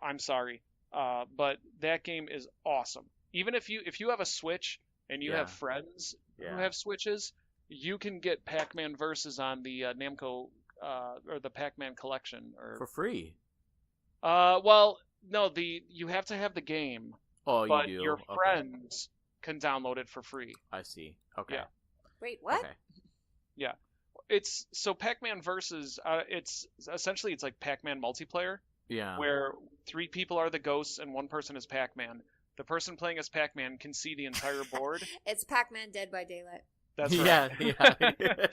Speaker 3: I'm sorry, but that game is awesome. Even if you have a Switch and you have friends who have Switches, you can get Pac-Man Versus on the Namco or the Pac-Man collection for
Speaker 1: free.
Speaker 3: Well, no, you have to have the game.
Speaker 1: Oh,
Speaker 3: but
Speaker 1: you do.
Speaker 3: Your friends can download it for free.
Speaker 1: I see. Okay.
Speaker 3: Yeah.
Speaker 2: Wait, what?
Speaker 1: Okay.
Speaker 3: Yeah, so Pac-Man Versus. It's essentially like Pac-Man multiplayer.
Speaker 1: Yeah.
Speaker 3: Where 3 people are the ghosts and 1 person is Pac-Man. The person playing as Pac-Man can see the entire board.
Speaker 2: It's Pac-Man Dead by Daylight.
Speaker 3: That's right.
Speaker 1: Yeah.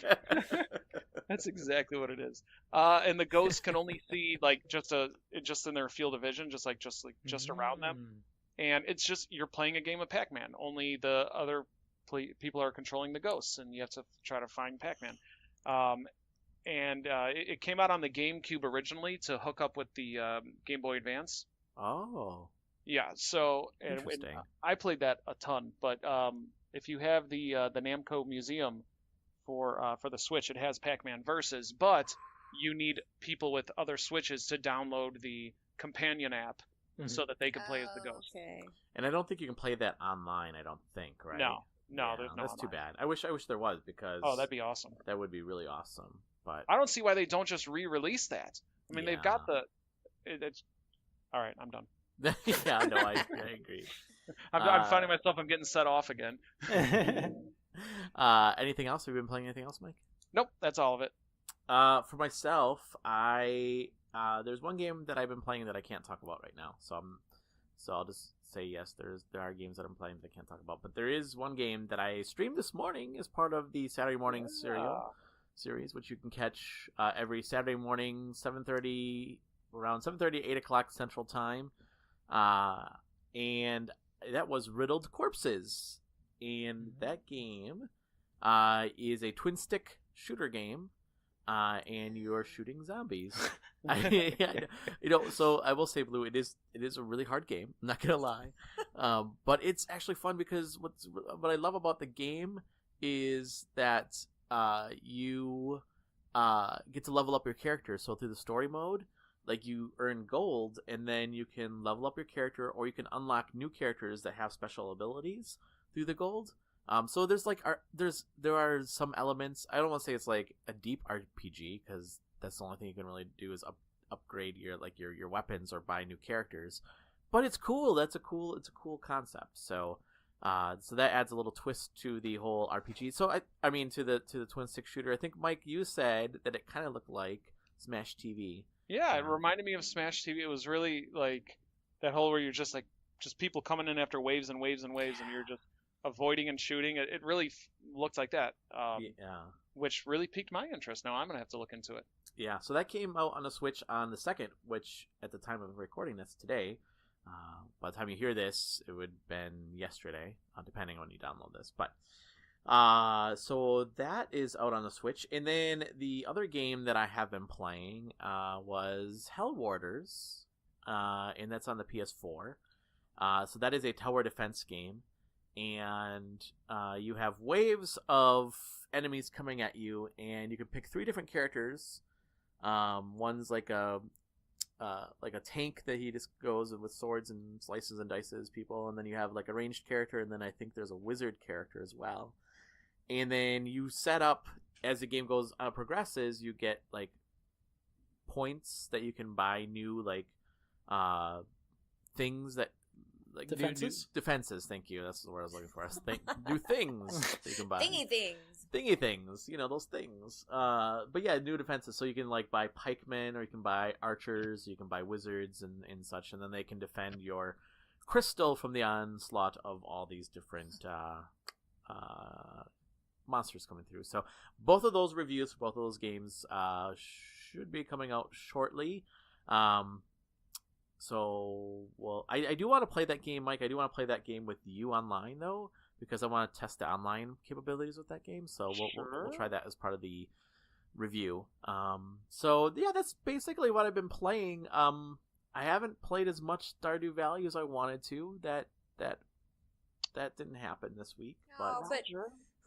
Speaker 3: That's exactly what it is. And the ghosts can only see like just in their field of vision, just around them. And it's just you're playing a game of Pac-Man. Only the other people are controlling the ghosts, and you have to try to find Pac-Man. It came out on the GameCube originally to hook up with the Game Boy Advance.
Speaker 1: Oh.
Speaker 3: Yeah, so and
Speaker 1: Interesting.
Speaker 3: I played that a ton. But if you have the Namco Museum for the Switch, it has Pac-Man Versus, but you need people with other Switches to download the companion app so that they can play as the ghost.
Speaker 2: Okay.
Speaker 1: And I don't think you can play that online. I don't think, right?
Speaker 3: No,
Speaker 1: Yeah,
Speaker 3: there's no.
Speaker 1: That's too
Speaker 3: online.
Speaker 1: bad. I wish there was, because
Speaker 3: that'd be awesome.
Speaker 1: That would be really awesome. But
Speaker 3: I don't see why they don't just re-release that. I mean, they've got the. It's all right. I'm done.
Speaker 1: yeah, no, I agree.
Speaker 3: I'm finding myself. I'm getting set off again.
Speaker 1: Anything else? Have you been playing anything else, Mike?
Speaker 3: Nope, that's all of it.
Speaker 1: For myself, there's one game that I've been playing that I can't talk about right now. So I'll just say yes. There are games that I'm playing that I can't talk about, but there is one game that I streamed this morning as part of the Saturday morning series, which you can catch every Saturday morning, 7:30, around 7:30, 8 o'clock Central Time, and that was Riddled Corpses, and that game is a twin stick shooter game. And you're shooting zombies. So I will say, Blue, it is a really hard game. I'm not gonna lie, but it's actually fun because what I love about the game is that you get to level up your character. So through the story mode, like, you earn gold, and then you can level up your character, or you can unlock new characters that have special abilities through the gold. So there are some elements. I don't want to say it's like a deep RPG, because that's the only thing you can really do is upgrade your weapons or buy new characters. But it's cool. It's a cool concept. So that adds a little twist to the whole RPG. So I mean to the twin stick shooter. I think, Mike, you said that it kind of looked like Smash TV.
Speaker 3: Yeah, it reminded me of Smash TV. It was really like that whole where you're just people coming in after waves and waves and waves, and you're just avoiding and shooting. It really looked like that, which really piqued my interest. Now I'm going to have to look into it. Yeah,
Speaker 1: so that came out on the Switch on the 2nd, which at the time of recording this today, by the time you hear this, it would have been yesterday, depending on when you download this. But so that is out on the Switch. And then the other game that I have been playing was Hell Warders, and that's on the PS4. So that is a tower defense game. And you have waves of enemies coming at you, and you can pick 3 different characters. One's like a tank that he just goes with swords and slices and dices people, and then you have like a ranged character, and then I think there's a wizard character as well. And then you set up, as the game progresses, you get like points that you can buy new things that. Like defenses, thank you. That's the word I was looking for. New things that you can buy. Thingy things. Those things. But yeah, new defenses. So you can buy pikemen, or you can buy archers, you can buy wizards and such, and then they can defend your crystal from the onslaught of all these different monsters coming through. So both of those reviews for both of those games should be coming out shortly. So, I do want to play that game, Mike. I do want to play that game with you online, though, because I want to test the online capabilities with that game. So we'll try that as part of the review. So yeah, that's basically what I've been playing. I haven't played as much Stardew Valley as I wanted to. That didn't happen this week.
Speaker 2: No, but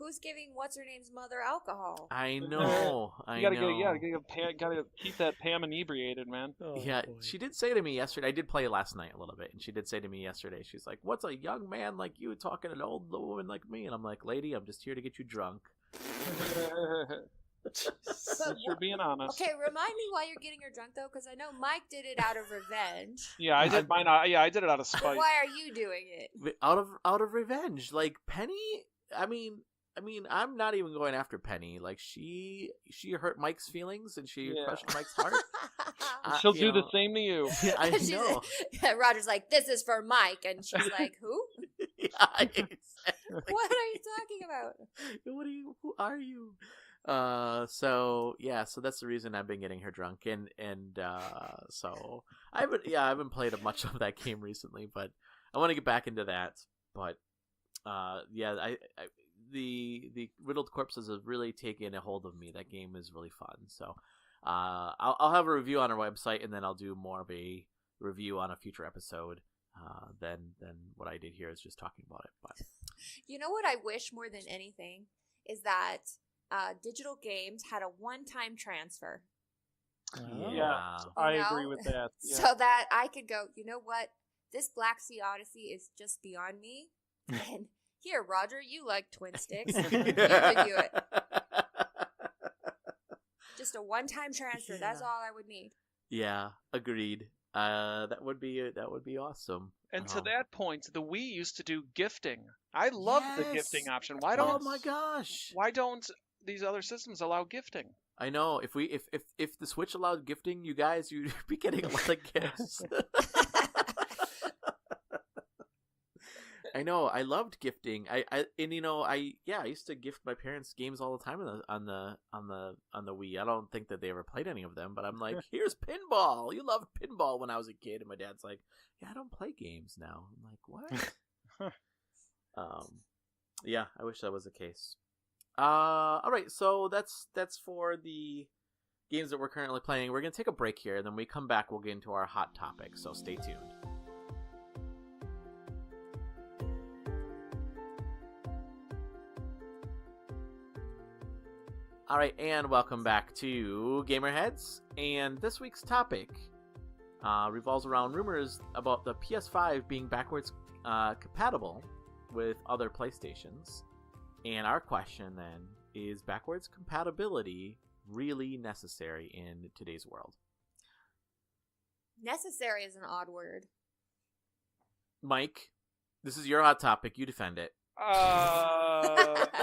Speaker 2: who's giving what's-her-name's mother alcohol?
Speaker 1: I know.
Speaker 3: You gotta keep that Pam inebriated, man.
Speaker 1: Yeah, boy. She did say to me yesterday, I did play last night a little bit, and she did say to me yesterday, she's like, "What's a young man like you talking to an old woman like me?" And I'm like, "Lady, I'm just here to get you drunk."
Speaker 3: You're being honest.
Speaker 2: Okay, remind me why you're getting her drunk, though, because I know Mike did it out of revenge.
Speaker 3: Yeah, I did mine. I did it out of spite.
Speaker 2: Why are you doing it?
Speaker 1: Out of revenge. Like, Penny, I mean, I'm not even going after Penny. Like, she hurt Mike's feelings, and she crushed Mike's heart.
Speaker 3: She'll do the same to you.
Speaker 1: Yeah, I know.
Speaker 2: Roger's like, "This is for Mike," and she's like, "Who?"
Speaker 1: Yeah, exactly.
Speaker 2: What are you talking about?
Speaker 1: Who are you? So that's the reason I've been getting her drunk, and so I haven't played much of that game recently, but I want to get back into that. But the Riddled Corpses have really taken a hold of me. That game is really fun. So I'll have a review on our website, and then I'll do more of a review on a future episode. Than what I did here is just talking about it. But
Speaker 2: you know what I wish more than anything is that digital games had a one-time transfer.
Speaker 3: Yeah, I agree with that. Yeah.
Speaker 2: So that I could go, you know what? This Black Sea Odyssey is just beyond me. And here, Roger, you like twin sticks. You review it. Just a one-time transfer. Yeah. That's all I would need.
Speaker 1: Yeah, agreed. That would be awesome.
Speaker 3: And to that point, the Wii used to do gifting. I love the gifting option. Why don't?
Speaker 1: Oh my gosh!
Speaker 3: Why don't these other systems allow gifting?
Speaker 1: I know. If the Switch allowed gifting, you guys, you'd be getting a lot of gifts. I know. I loved gifting. I used to gift my parents games all the time on the Wii. I don't think that they ever played any of them, but I'm like, here's pinball. You loved pinball when I was a kid, and my dad's like, yeah, I don't play games now. I'm like, what? Yeah, I wish that was the case. All right, so that's for the games that we're currently playing. We're gonna take a break here, and then when we come back, we'll get into our hot topic. So stay tuned. Alright, and welcome back to GamerHeads, and this week's topic revolves around rumors about the PS5 being backwards compatible with other PlayStations, and our question then is backwards compatibility really necessary in today's world?
Speaker 2: Necessary is an odd word.
Speaker 1: Mike, this is your hot topic, you defend it.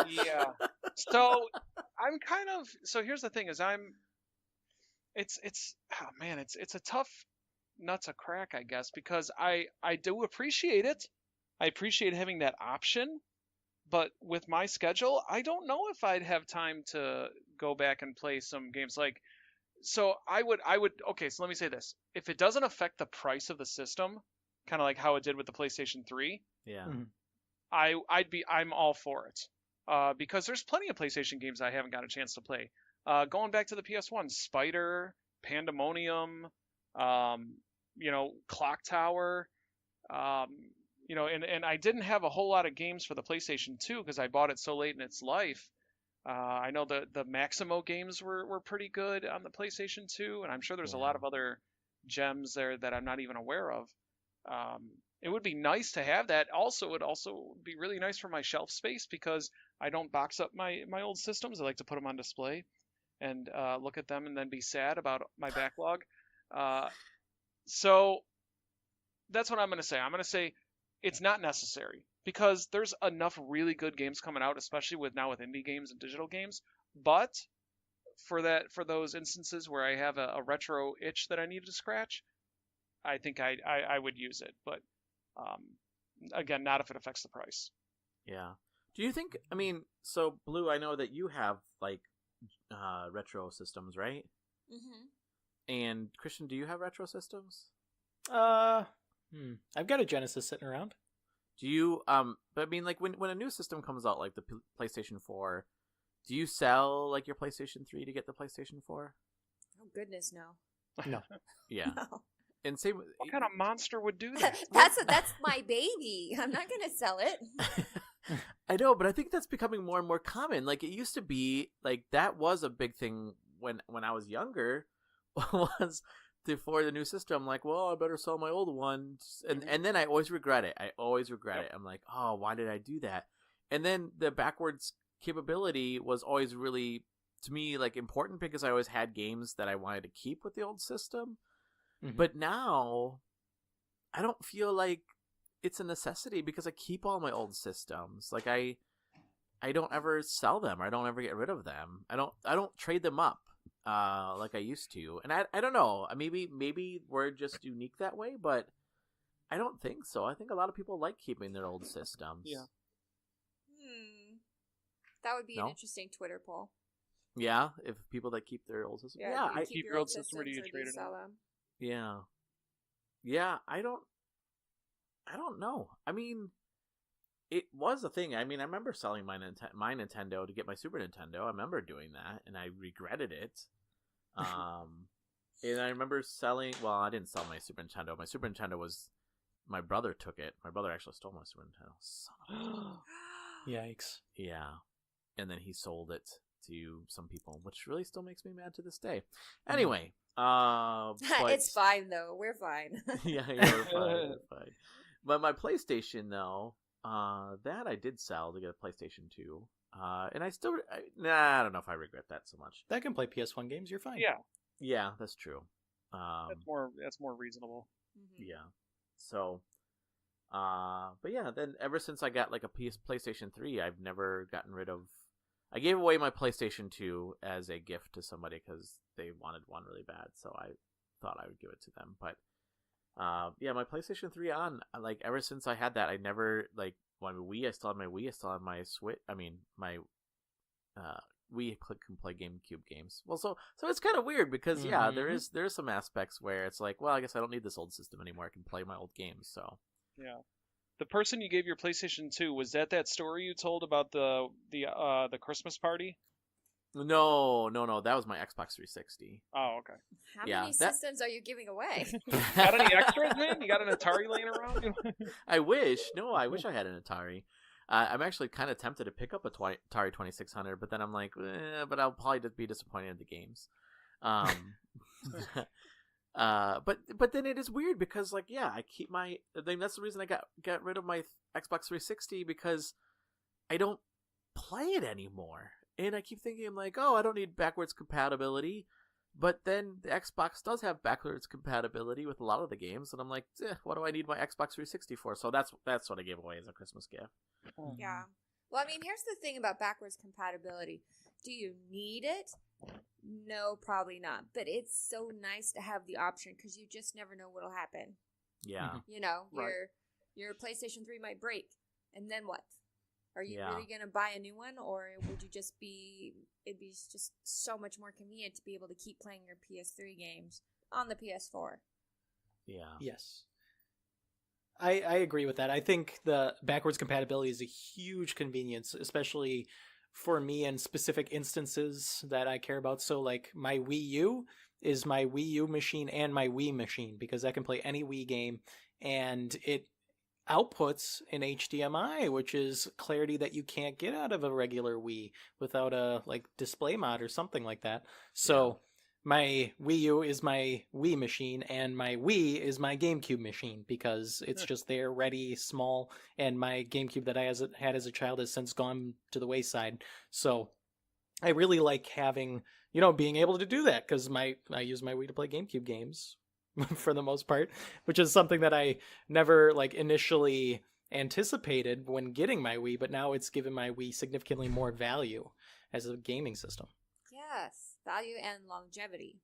Speaker 3: Yeah. So here's the thing is it's a tough nut to crack, I guess, because I do appreciate it. I appreciate having that option, but with my schedule, I don't know if I'd have time to go back and play some games so okay, so let me say this. If it doesn't affect the price of the system, kind of like how it did with the PlayStation 3,
Speaker 1: yeah.
Speaker 3: I'm all for it. Because there's plenty of PlayStation games I haven't got a chance to play. Going back to the PS1, Spider, Pandemonium, Clock Tower, and I didn't have a whole lot of games for the PlayStation 2 because I bought it so late in its life. I know the Maximo games were pretty good on the PlayStation 2, and I'm sure there's a lot of other gems there that I'm not even aware of. It would be nice to have that. Also, it would also be really nice for my shelf space because I don't box up my old systems. I like to put them on display and look at them and then be sad about my backlog. So that's what I'm going to say. I'm going to say it's not necessary because there's enough really good games coming out, especially with indie games and digital games. But for those instances where I have a retro itch that I need to scratch, I think I would use it. But again, not if it affects the price.
Speaker 1: Yeah. Do you think, so Blue, I know that you have retro systems, right?
Speaker 2: Mm-hmm.
Speaker 1: And Christian, do you have retro systems?
Speaker 4: I've got a Genesis sitting around.
Speaker 1: Do you, but when a new system comes out, like the PlayStation 4, do you sell your PlayStation 3 to get the PlayStation 4?
Speaker 2: Oh goodness, no.
Speaker 4: No.
Speaker 1: Yeah.
Speaker 2: No.
Speaker 1: And same.
Speaker 3: What kind of monster would do that?
Speaker 2: That's my baby. I'm not gonna sell it.
Speaker 1: I know, but I think that's becoming more and more common. It used to be that was a big thing when I was younger. Was before the new system, I better sell my old one, and then I always regret it. I'm like, oh, why did I do that? And then the backwards capability was always really, to me, important because I always had games that I wanted to keep with the old system. Mm-hmm. But now, I don't feel like it's a necessity because I keep all my old systems. I don't ever sell them. I don't ever get rid of them. I don't trade them up like I used to. And I don't know. Maybe we're just unique that way, but I don't think so. I think a lot of people like keeping their old systems.
Speaker 3: Yeah.
Speaker 2: That would be an interesting Twitter poll.
Speaker 1: Yeah, if people that keep their old system. Yeah,
Speaker 2: do you
Speaker 1: I
Speaker 2: keep
Speaker 3: your old system,
Speaker 2: systems
Speaker 3: or do you
Speaker 2: or
Speaker 3: trade it
Speaker 2: sell
Speaker 3: in?
Speaker 2: them?
Speaker 1: yeah, I don't know. I mean, it was a thing. I mean, I remember selling my Nintendo to get my Super Nintendo. I remember doing that, and I regretted it. And I remember selling. Well, I didn't sell my Super Nintendo. My Super Nintendo was my brother took it. My brother actually stole my Super Nintendo. Son of a...
Speaker 4: Yikes.
Speaker 1: Yeah, and then he sold it to some people, which really still makes me mad to this day. Anyway, but...
Speaker 2: It's fine though. We're fine.
Speaker 1: Yeah, you're fine. You're fine. But my PlayStation, though, that I did sell to get a PlayStation 2. And I still, I don't know if I regret that so much.
Speaker 4: That can play PS1 games. You're fine.
Speaker 1: Yeah, that's true.
Speaker 3: That's more reasonable.
Speaker 1: Yeah. So, but yeah, then ever since I got like a PlayStation 3, I've never gotten rid of. I gave away my PlayStation 2 as a gift to somebody because they wanted one really bad, so I thought I would give it to them. But yeah, my PlayStation 3 like ever since I had that, I never like my Wii. I still have my Wii. I still have my Switch. I mean, my Wii can play GameCube games. Well, so it's kind of weird because yeah, there's some aspects where it's like, well, I guess I don't need this old system anymore. I can play my old games. So
Speaker 3: yeah. The person you gave your PlayStation 2, was that story you told about the Christmas party?
Speaker 1: No, that was my Xbox 360.
Speaker 3: Oh, okay.
Speaker 2: How many systems are you giving away?
Speaker 3: Got any extras, man? You got an Atari laying around?
Speaker 1: I wish I had an Atari. I'm actually kind of tempted to pick up a Atari 2600, but then I'm like, but I'll probably just be disappointed in the games. But then it is weird because like I keep my. I think that's the reason I got rid of my Xbox 360 because I don't play it anymore, and I keep thinking I'm like, oh, I don't need backwards compatibility, but then the Xbox does have backwards compatibility with a lot of the games, and I'm like, what do I need my Xbox 360 for? So that's what I gave away as a Christmas gift.
Speaker 2: Yeah. Well, I mean, here's the thing about backwards compatibility. Do you need it? No, probably not. But it's so nice to have the option because you just never know what'll happen.
Speaker 1: Yeah.
Speaker 2: You know,
Speaker 1: right.
Speaker 2: your PlayStation 3 might break. And then what? Are you
Speaker 1: Yeah.
Speaker 2: really going to buy a new one? Or would you it'd be just so much more convenient to be able to keep playing your PS3 games on the PS4?
Speaker 1: Yeah.
Speaker 4: Yes. I agree with that. I think the backwards compatibility is a huge convenience, especially for me in specific instances that I care about. So like my Wii U is my Wii U machine and my Wii machine because I can play any Wii game and it outputs in HDMI, which is clarity that you can't get out of a regular Wii without a like display mod or something like that. So my Wii U is my Wii machine, and my Wii is my GameCube machine because it's just there, ready, small, and my GameCube that I had as a child has since gone to the wayside. So I really like having, being able to do that because I use my Wii to play GameCube games for the most part, which is something that I never like initially anticipated when getting my Wii, but now it's given my Wii significantly more value as a gaming system.
Speaker 2: Yes. Value and longevity.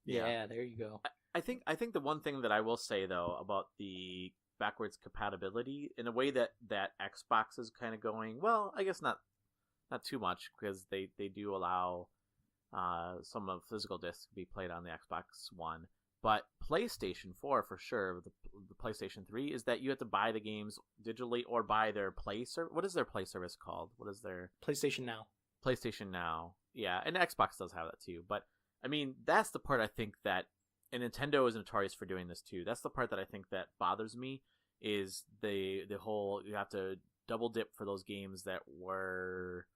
Speaker 4: Yeah, there you go.
Speaker 1: I think the one thing that I will say though about the backwards compatibility in a way that Xbox is kind of going, well, I guess not too much because they do allow some of physical discs to be played on the Xbox One, but PlayStation 4 for sure, the PlayStation 3 is that you have to buy the games digitally or buy their play service. What is their play service called? What is their
Speaker 4: PlayStation Now?
Speaker 1: PlayStation Now. Yeah, and Xbox does have that too. But I mean, that's the part I think that, and Nintendo is notorious for doing this too. That's the part that I think that bothers me is the whole you have to double dip for those games that were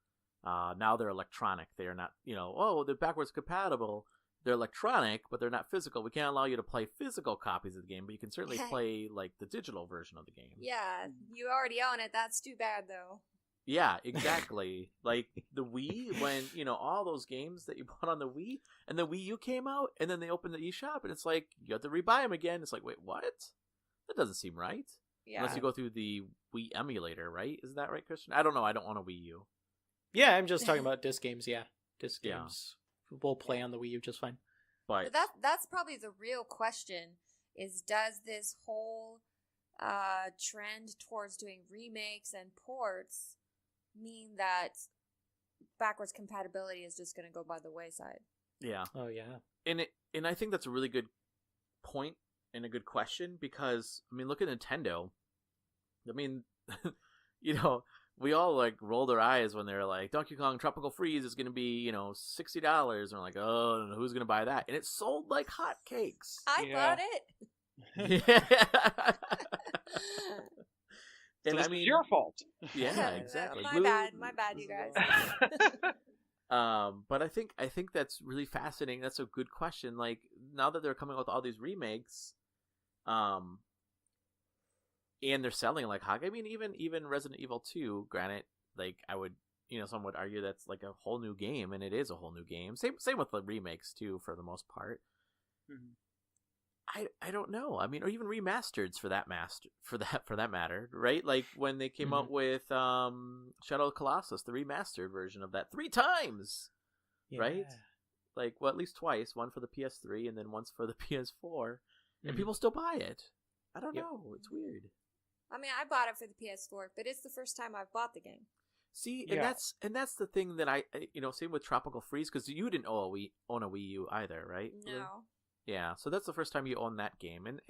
Speaker 1: now they're electronic. They are not, they're backwards compatible. They're electronic, but they're not physical. We can't allow you to play physical copies of the game, but you can certainly play like the digital version of the game.
Speaker 2: Yeah, you already own it. That's too bad though.
Speaker 1: Yeah, exactly. Like the Wii, when, all those games that you bought on the Wii, and the Wii U came out, and then they opened the eShop, and it's like, you have to rebuy them again. It's like, wait, what? That doesn't seem right.
Speaker 2: Yeah.
Speaker 1: Unless you go through the Wii emulator, right? Isn't that right, Christian? I don't know. I don't want a Wii U.
Speaker 4: Yeah, I'm just talking about disc games, yeah. Disc games will play on the Wii U just fine.
Speaker 2: But that's probably the real question is, does this whole trend towards doing remakes and ports mean that backwards compatibility is just going to go by the wayside.
Speaker 1: Yeah.
Speaker 4: Oh yeah.
Speaker 1: And I think that's a really good point and a good question because I mean, look at Nintendo. I mean, you know, we all like rolled our eyes when they're like Donkey Kong Tropical Freeze is going to be, you know, $60 and we're like, "Oh, who's going to buy that?" And it sold like hotcakes.
Speaker 2: I bought it.
Speaker 1: Yeah. And
Speaker 3: so
Speaker 1: I mean,
Speaker 3: it's your fault.
Speaker 1: Yeah, exactly.
Speaker 2: My bad, you guys.
Speaker 1: But I think that's really fascinating. That's a good question. Like now that they're coming out with all these remakes, and they're selling like hog. I mean, even Resident Evil 2. Granted, like I would, some would argue that's like a whole new game, and it is a whole new game. Same with the remakes too, for the most part.
Speaker 3: Mm-hmm.
Speaker 1: I don't know. I mean, or even remasters for that matter, right? Like when they came out with Shadow of the Colossus, the remastered version of that 3 times, right? Like at least twice, one for the PS3 and then once for the PS4, and people still buy it. I don't know. It's weird.
Speaker 2: I mean, I bought it for the PS4, but it's the first time I've bought the game.
Speaker 1: See, and that's the thing that I same with Tropical Freeze, because you didn't own a Wii U either, right?
Speaker 2: No.
Speaker 1: Yeah, so that's the first time you own that game, and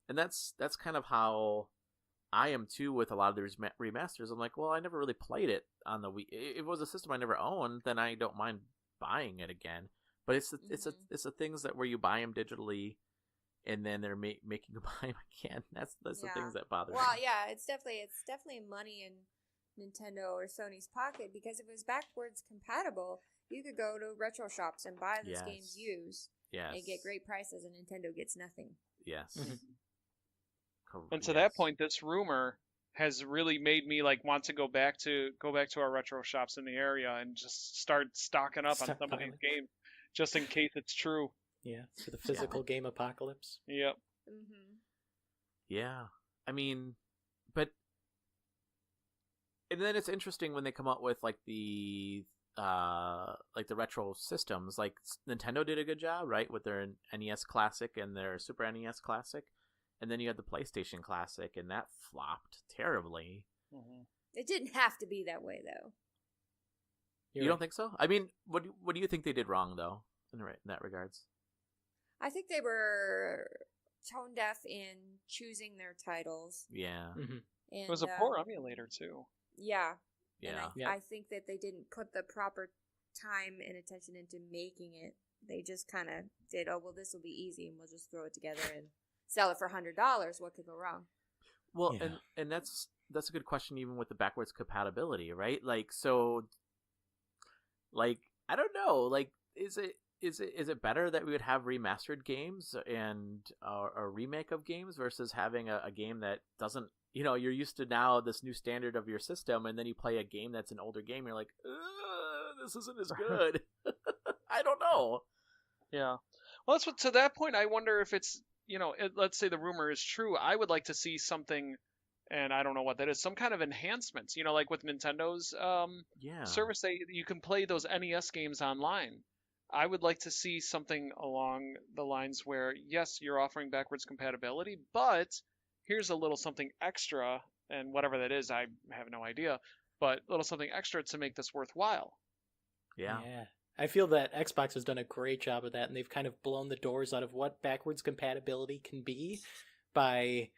Speaker 1: that's kind of how I am too with a lot of these remasters. I'm like, well, I never really played it on the Wii. If it was a system I never owned, then I don't mind buying it again. But it's the things that where you buy them digitally, and then they're making you buy them again. That's the things that bother me.
Speaker 2: Well, yeah, it's definitely money in Nintendo or Sony's pocket, because if it was backwards compatible, you could go to retro shops and buy those games used.
Speaker 1: Yes.
Speaker 2: And get great prices, and Nintendo gets nothing.
Speaker 1: Yes.
Speaker 3: And to that point, this rumor has really made me like want to go back to our retro shops in the area and just start stocking up on some of these games, just in case it's true.
Speaker 4: Yeah, for the physical game apocalypse.
Speaker 3: Yep.
Speaker 2: Mm-hmm.
Speaker 1: Yeah, I mean, and then it's interesting when they come out with like the retro systems. Like Nintendo did a good job, right, with their NES Classic and their Super NES Classic, and then you had the PlayStation Classic, and that flopped terribly.
Speaker 3: Mm-hmm.
Speaker 2: It didn't have to be that way, though.
Speaker 1: You don't think so? I mean, what do you think they did wrong, though, in that regards?
Speaker 2: I think they were tone deaf in choosing their titles.
Speaker 1: Yeah.
Speaker 4: Mm-hmm.
Speaker 2: And,
Speaker 3: it was a poor emulator too.
Speaker 2: Yeah.
Speaker 1: Yeah.
Speaker 2: And I think that they didn't put the proper time and attention into making it. They just kind of did, this will be easy, and we'll just throw it together and sell it for $100. What could go wrong?
Speaker 1: Well, and that's a good question, even with the backwards compatibility, right? Like, so, like, I don't know, like, is it better that we would have remastered games and a remake of games versus having a game that doesn't, you're used to now this new standard of your system, and then you play a game that's an older game, you're like, this isn't as good. I don't know.
Speaker 3: Yeah. Well, that's to that point, I wonder if it's, let's say the rumor is true. I would like to see something, and I don't know what that is, some kind of enhancements, like with Nintendo's service, you can play those NES games online. I would like to see something along the lines where, yes, you're offering backwards compatibility, but here's a little something extra, and whatever that is, I have no idea, but a little something extra to make this worthwhile.
Speaker 1: Yeah.
Speaker 4: I feel that Xbox has done a great job of that, and they've kind of blown the doors out of what backwards compatibility can be by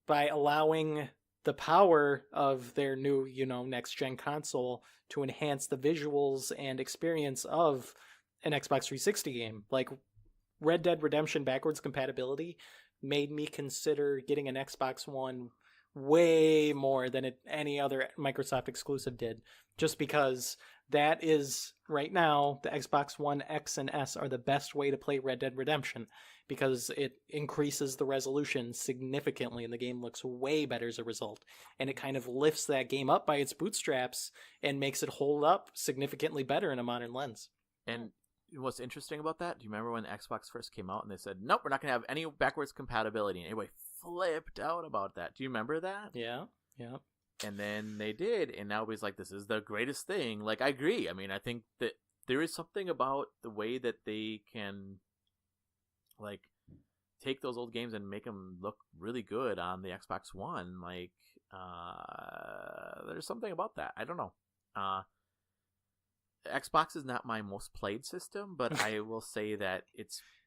Speaker 4: allowing the power of their new, next-gen console to enhance the visuals and experience of an Xbox 360 game. Like Red Dead Redemption backwards compatibility made me consider getting an Xbox One way more than any other Microsoft exclusive did, just because that is, right now, the Xbox One X and S are the best way to play Red Dead Redemption, because it increases the resolution significantly and the game looks way better as a result. And it kind of lifts that game up by its bootstraps and makes it hold up significantly better in a modern lens.
Speaker 1: And what's interesting about that, do you remember when Xbox first came out and they said, nope, we're not going to have any backwards compatibility? And everybody flipped out about that. Do you remember that?
Speaker 4: Yeah.
Speaker 1: And then they did, and now everybody's like, this is the greatest thing. Like, I agree. I mean, I think that there is something about the way that they can, like, take those old games and make them look really good on the Xbox One. Like, there's something about that. I don't know. Xbox is not my most played system, but I will say that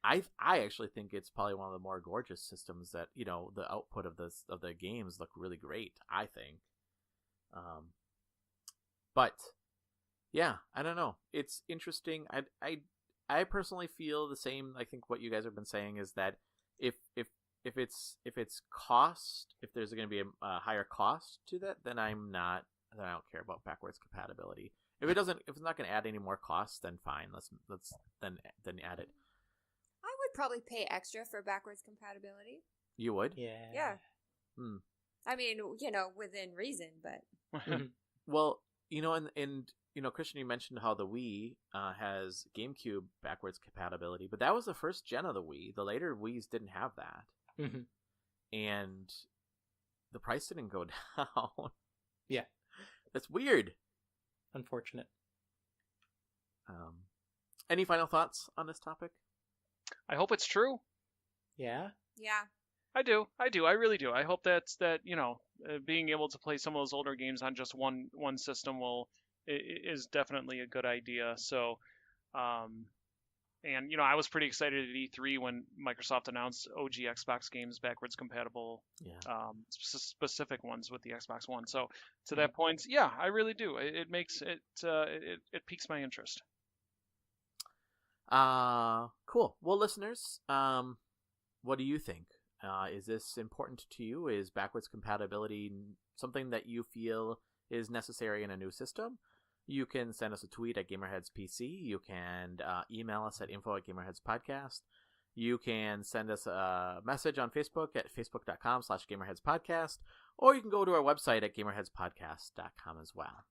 Speaker 1: I actually think it's probably one of the more gorgeous systems that, the output of the games look really great, I think. But yeah, I don't know. It's interesting. I personally feel the same. I think what you guys have been saying is that if it's cost, if there's going to be a higher cost to that, then I don't care about backwards compatibility. If it's not going to add any more costs, then fine. Let's then add it.
Speaker 2: I would probably pay extra for backwards compatibility.
Speaker 1: You would?
Speaker 2: Yeah. I mean, within reason, but
Speaker 1: well, and Christian, you mentioned how the Wii has GameCube backwards compatibility, but that was the first gen of the Wii. The later Wiis didn't have that, and the price didn't go down.
Speaker 4: Yeah,
Speaker 1: that's weird.
Speaker 4: Unfortunate.
Speaker 1: Any final thoughts on this topic?
Speaker 3: I hope it's true.
Speaker 4: Yeah.
Speaker 3: I do. I really do. I hope that being able to play some of those older games on just one system is definitely a good idea. So, and I was pretty excited at E3 when Microsoft announced OG Xbox games backwards compatible, specific ones with the Xbox One. So to that point, yeah, I really do. It makes it piques my interest.
Speaker 1: Cool. Well, listeners, what do you think? Is this important to you? Is backwards compatibility something that you feel is necessary in a new system? You can send us a tweet at GamerHeadsPC. You can email us at info@GamerHeadsPodcast. You can send us a message on Facebook at facebook.com/GamerHeadsPodcast, or you can go to our website at GamerHeadsPodcast.com as well.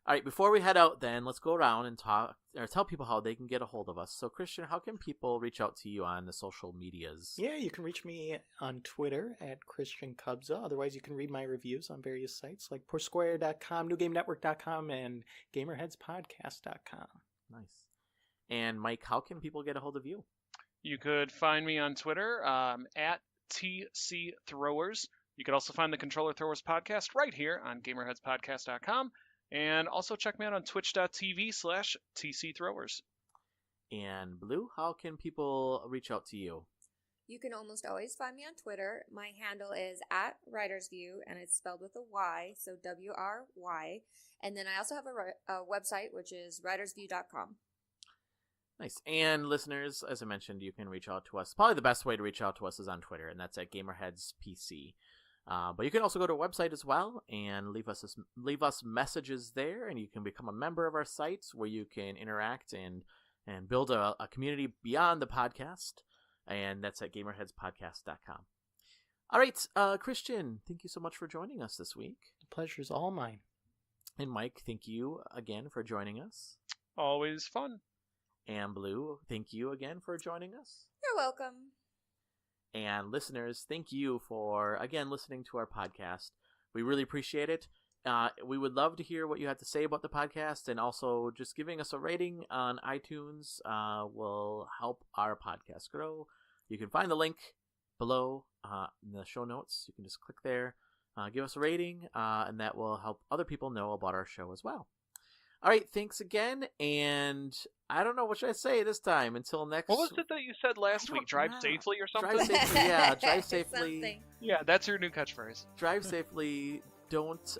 Speaker 1: All right, before we head out, then, let's go around and tell people how they can get a hold of us. So, Christian, how can people reach out to you on the social medias?
Speaker 4: Yeah, you can reach me on Twitter at Christian Cubza. Otherwise, you can read my reviews on various sites like Pushsquare.com, NewGameNetwork.com, and GamerHeadsPodcast.com.
Speaker 1: Nice. And, Mike, how can people get a hold of you?
Speaker 3: You could find me on Twitter at TCThrowers. You could also find the Controller Throwers podcast right here on GamerHeadsPodcast.com. And also check me out on twitch.tv/TCThrowers.
Speaker 1: And Blue, how can people reach out to you?
Speaker 2: You can almost always find me on Twitter. My handle is at WritersView, and it's spelled with a Y, so WRY. And then I also have a website, which is writersview.com.
Speaker 1: Nice. And listeners, as I mentioned, you can reach out to us. Probably the best way to reach out to us is on Twitter, and that's at GamerHeadsPC. But you can also go to our website as well and leave us messages there, and you can become a member of our site where you can interact and build a community beyond the podcast, and that's at GamerHeadsPodcast.com. All right, Christian, thank you so much for joining us this week.
Speaker 4: The pleasure's all mine.
Speaker 1: And Mike, thank you again for joining us.
Speaker 3: Always fun.
Speaker 1: And Blue, thank you again for joining us.
Speaker 2: You're welcome.
Speaker 1: And listeners, thank you for, again, listening to our podcast. We really appreciate it. We would love to hear what you have to say about the podcast, and also just giving us a rating on iTunes will help our podcast grow. You can find the link below in the show notes. You can just click there, give us a rating, and that will help other people know about our show as well. All right, thanks again, and I don't know what should I say this time. Until next.
Speaker 3: What was it that you said last week? Drive safely or something?
Speaker 1: Drive safely, yeah. Drive safely.
Speaker 2: Something.
Speaker 3: Yeah, that's your new catchphrase.
Speaker 1: Drive safely. Don't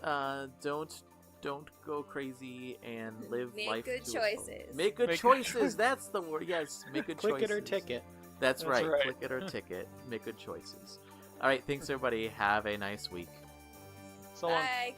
Speaker 1: go crazy, and live
Speaker 2: Make
Speaker 1: life.
Speaker 2: good choices.
Speaker 1: Make good choices. That's the word. Yes, make good
Speaker 4: Click
Speaker 1: choices.
Speaker 4: it or ticket.
Speaker 1: That's right.
Speaker 3: right.
Speaker 1: Click it or ticket. Make good choices. All right. Thanks, everybody. Have a nice week.
Speaker 3: So long.
Speaker 2: Bye.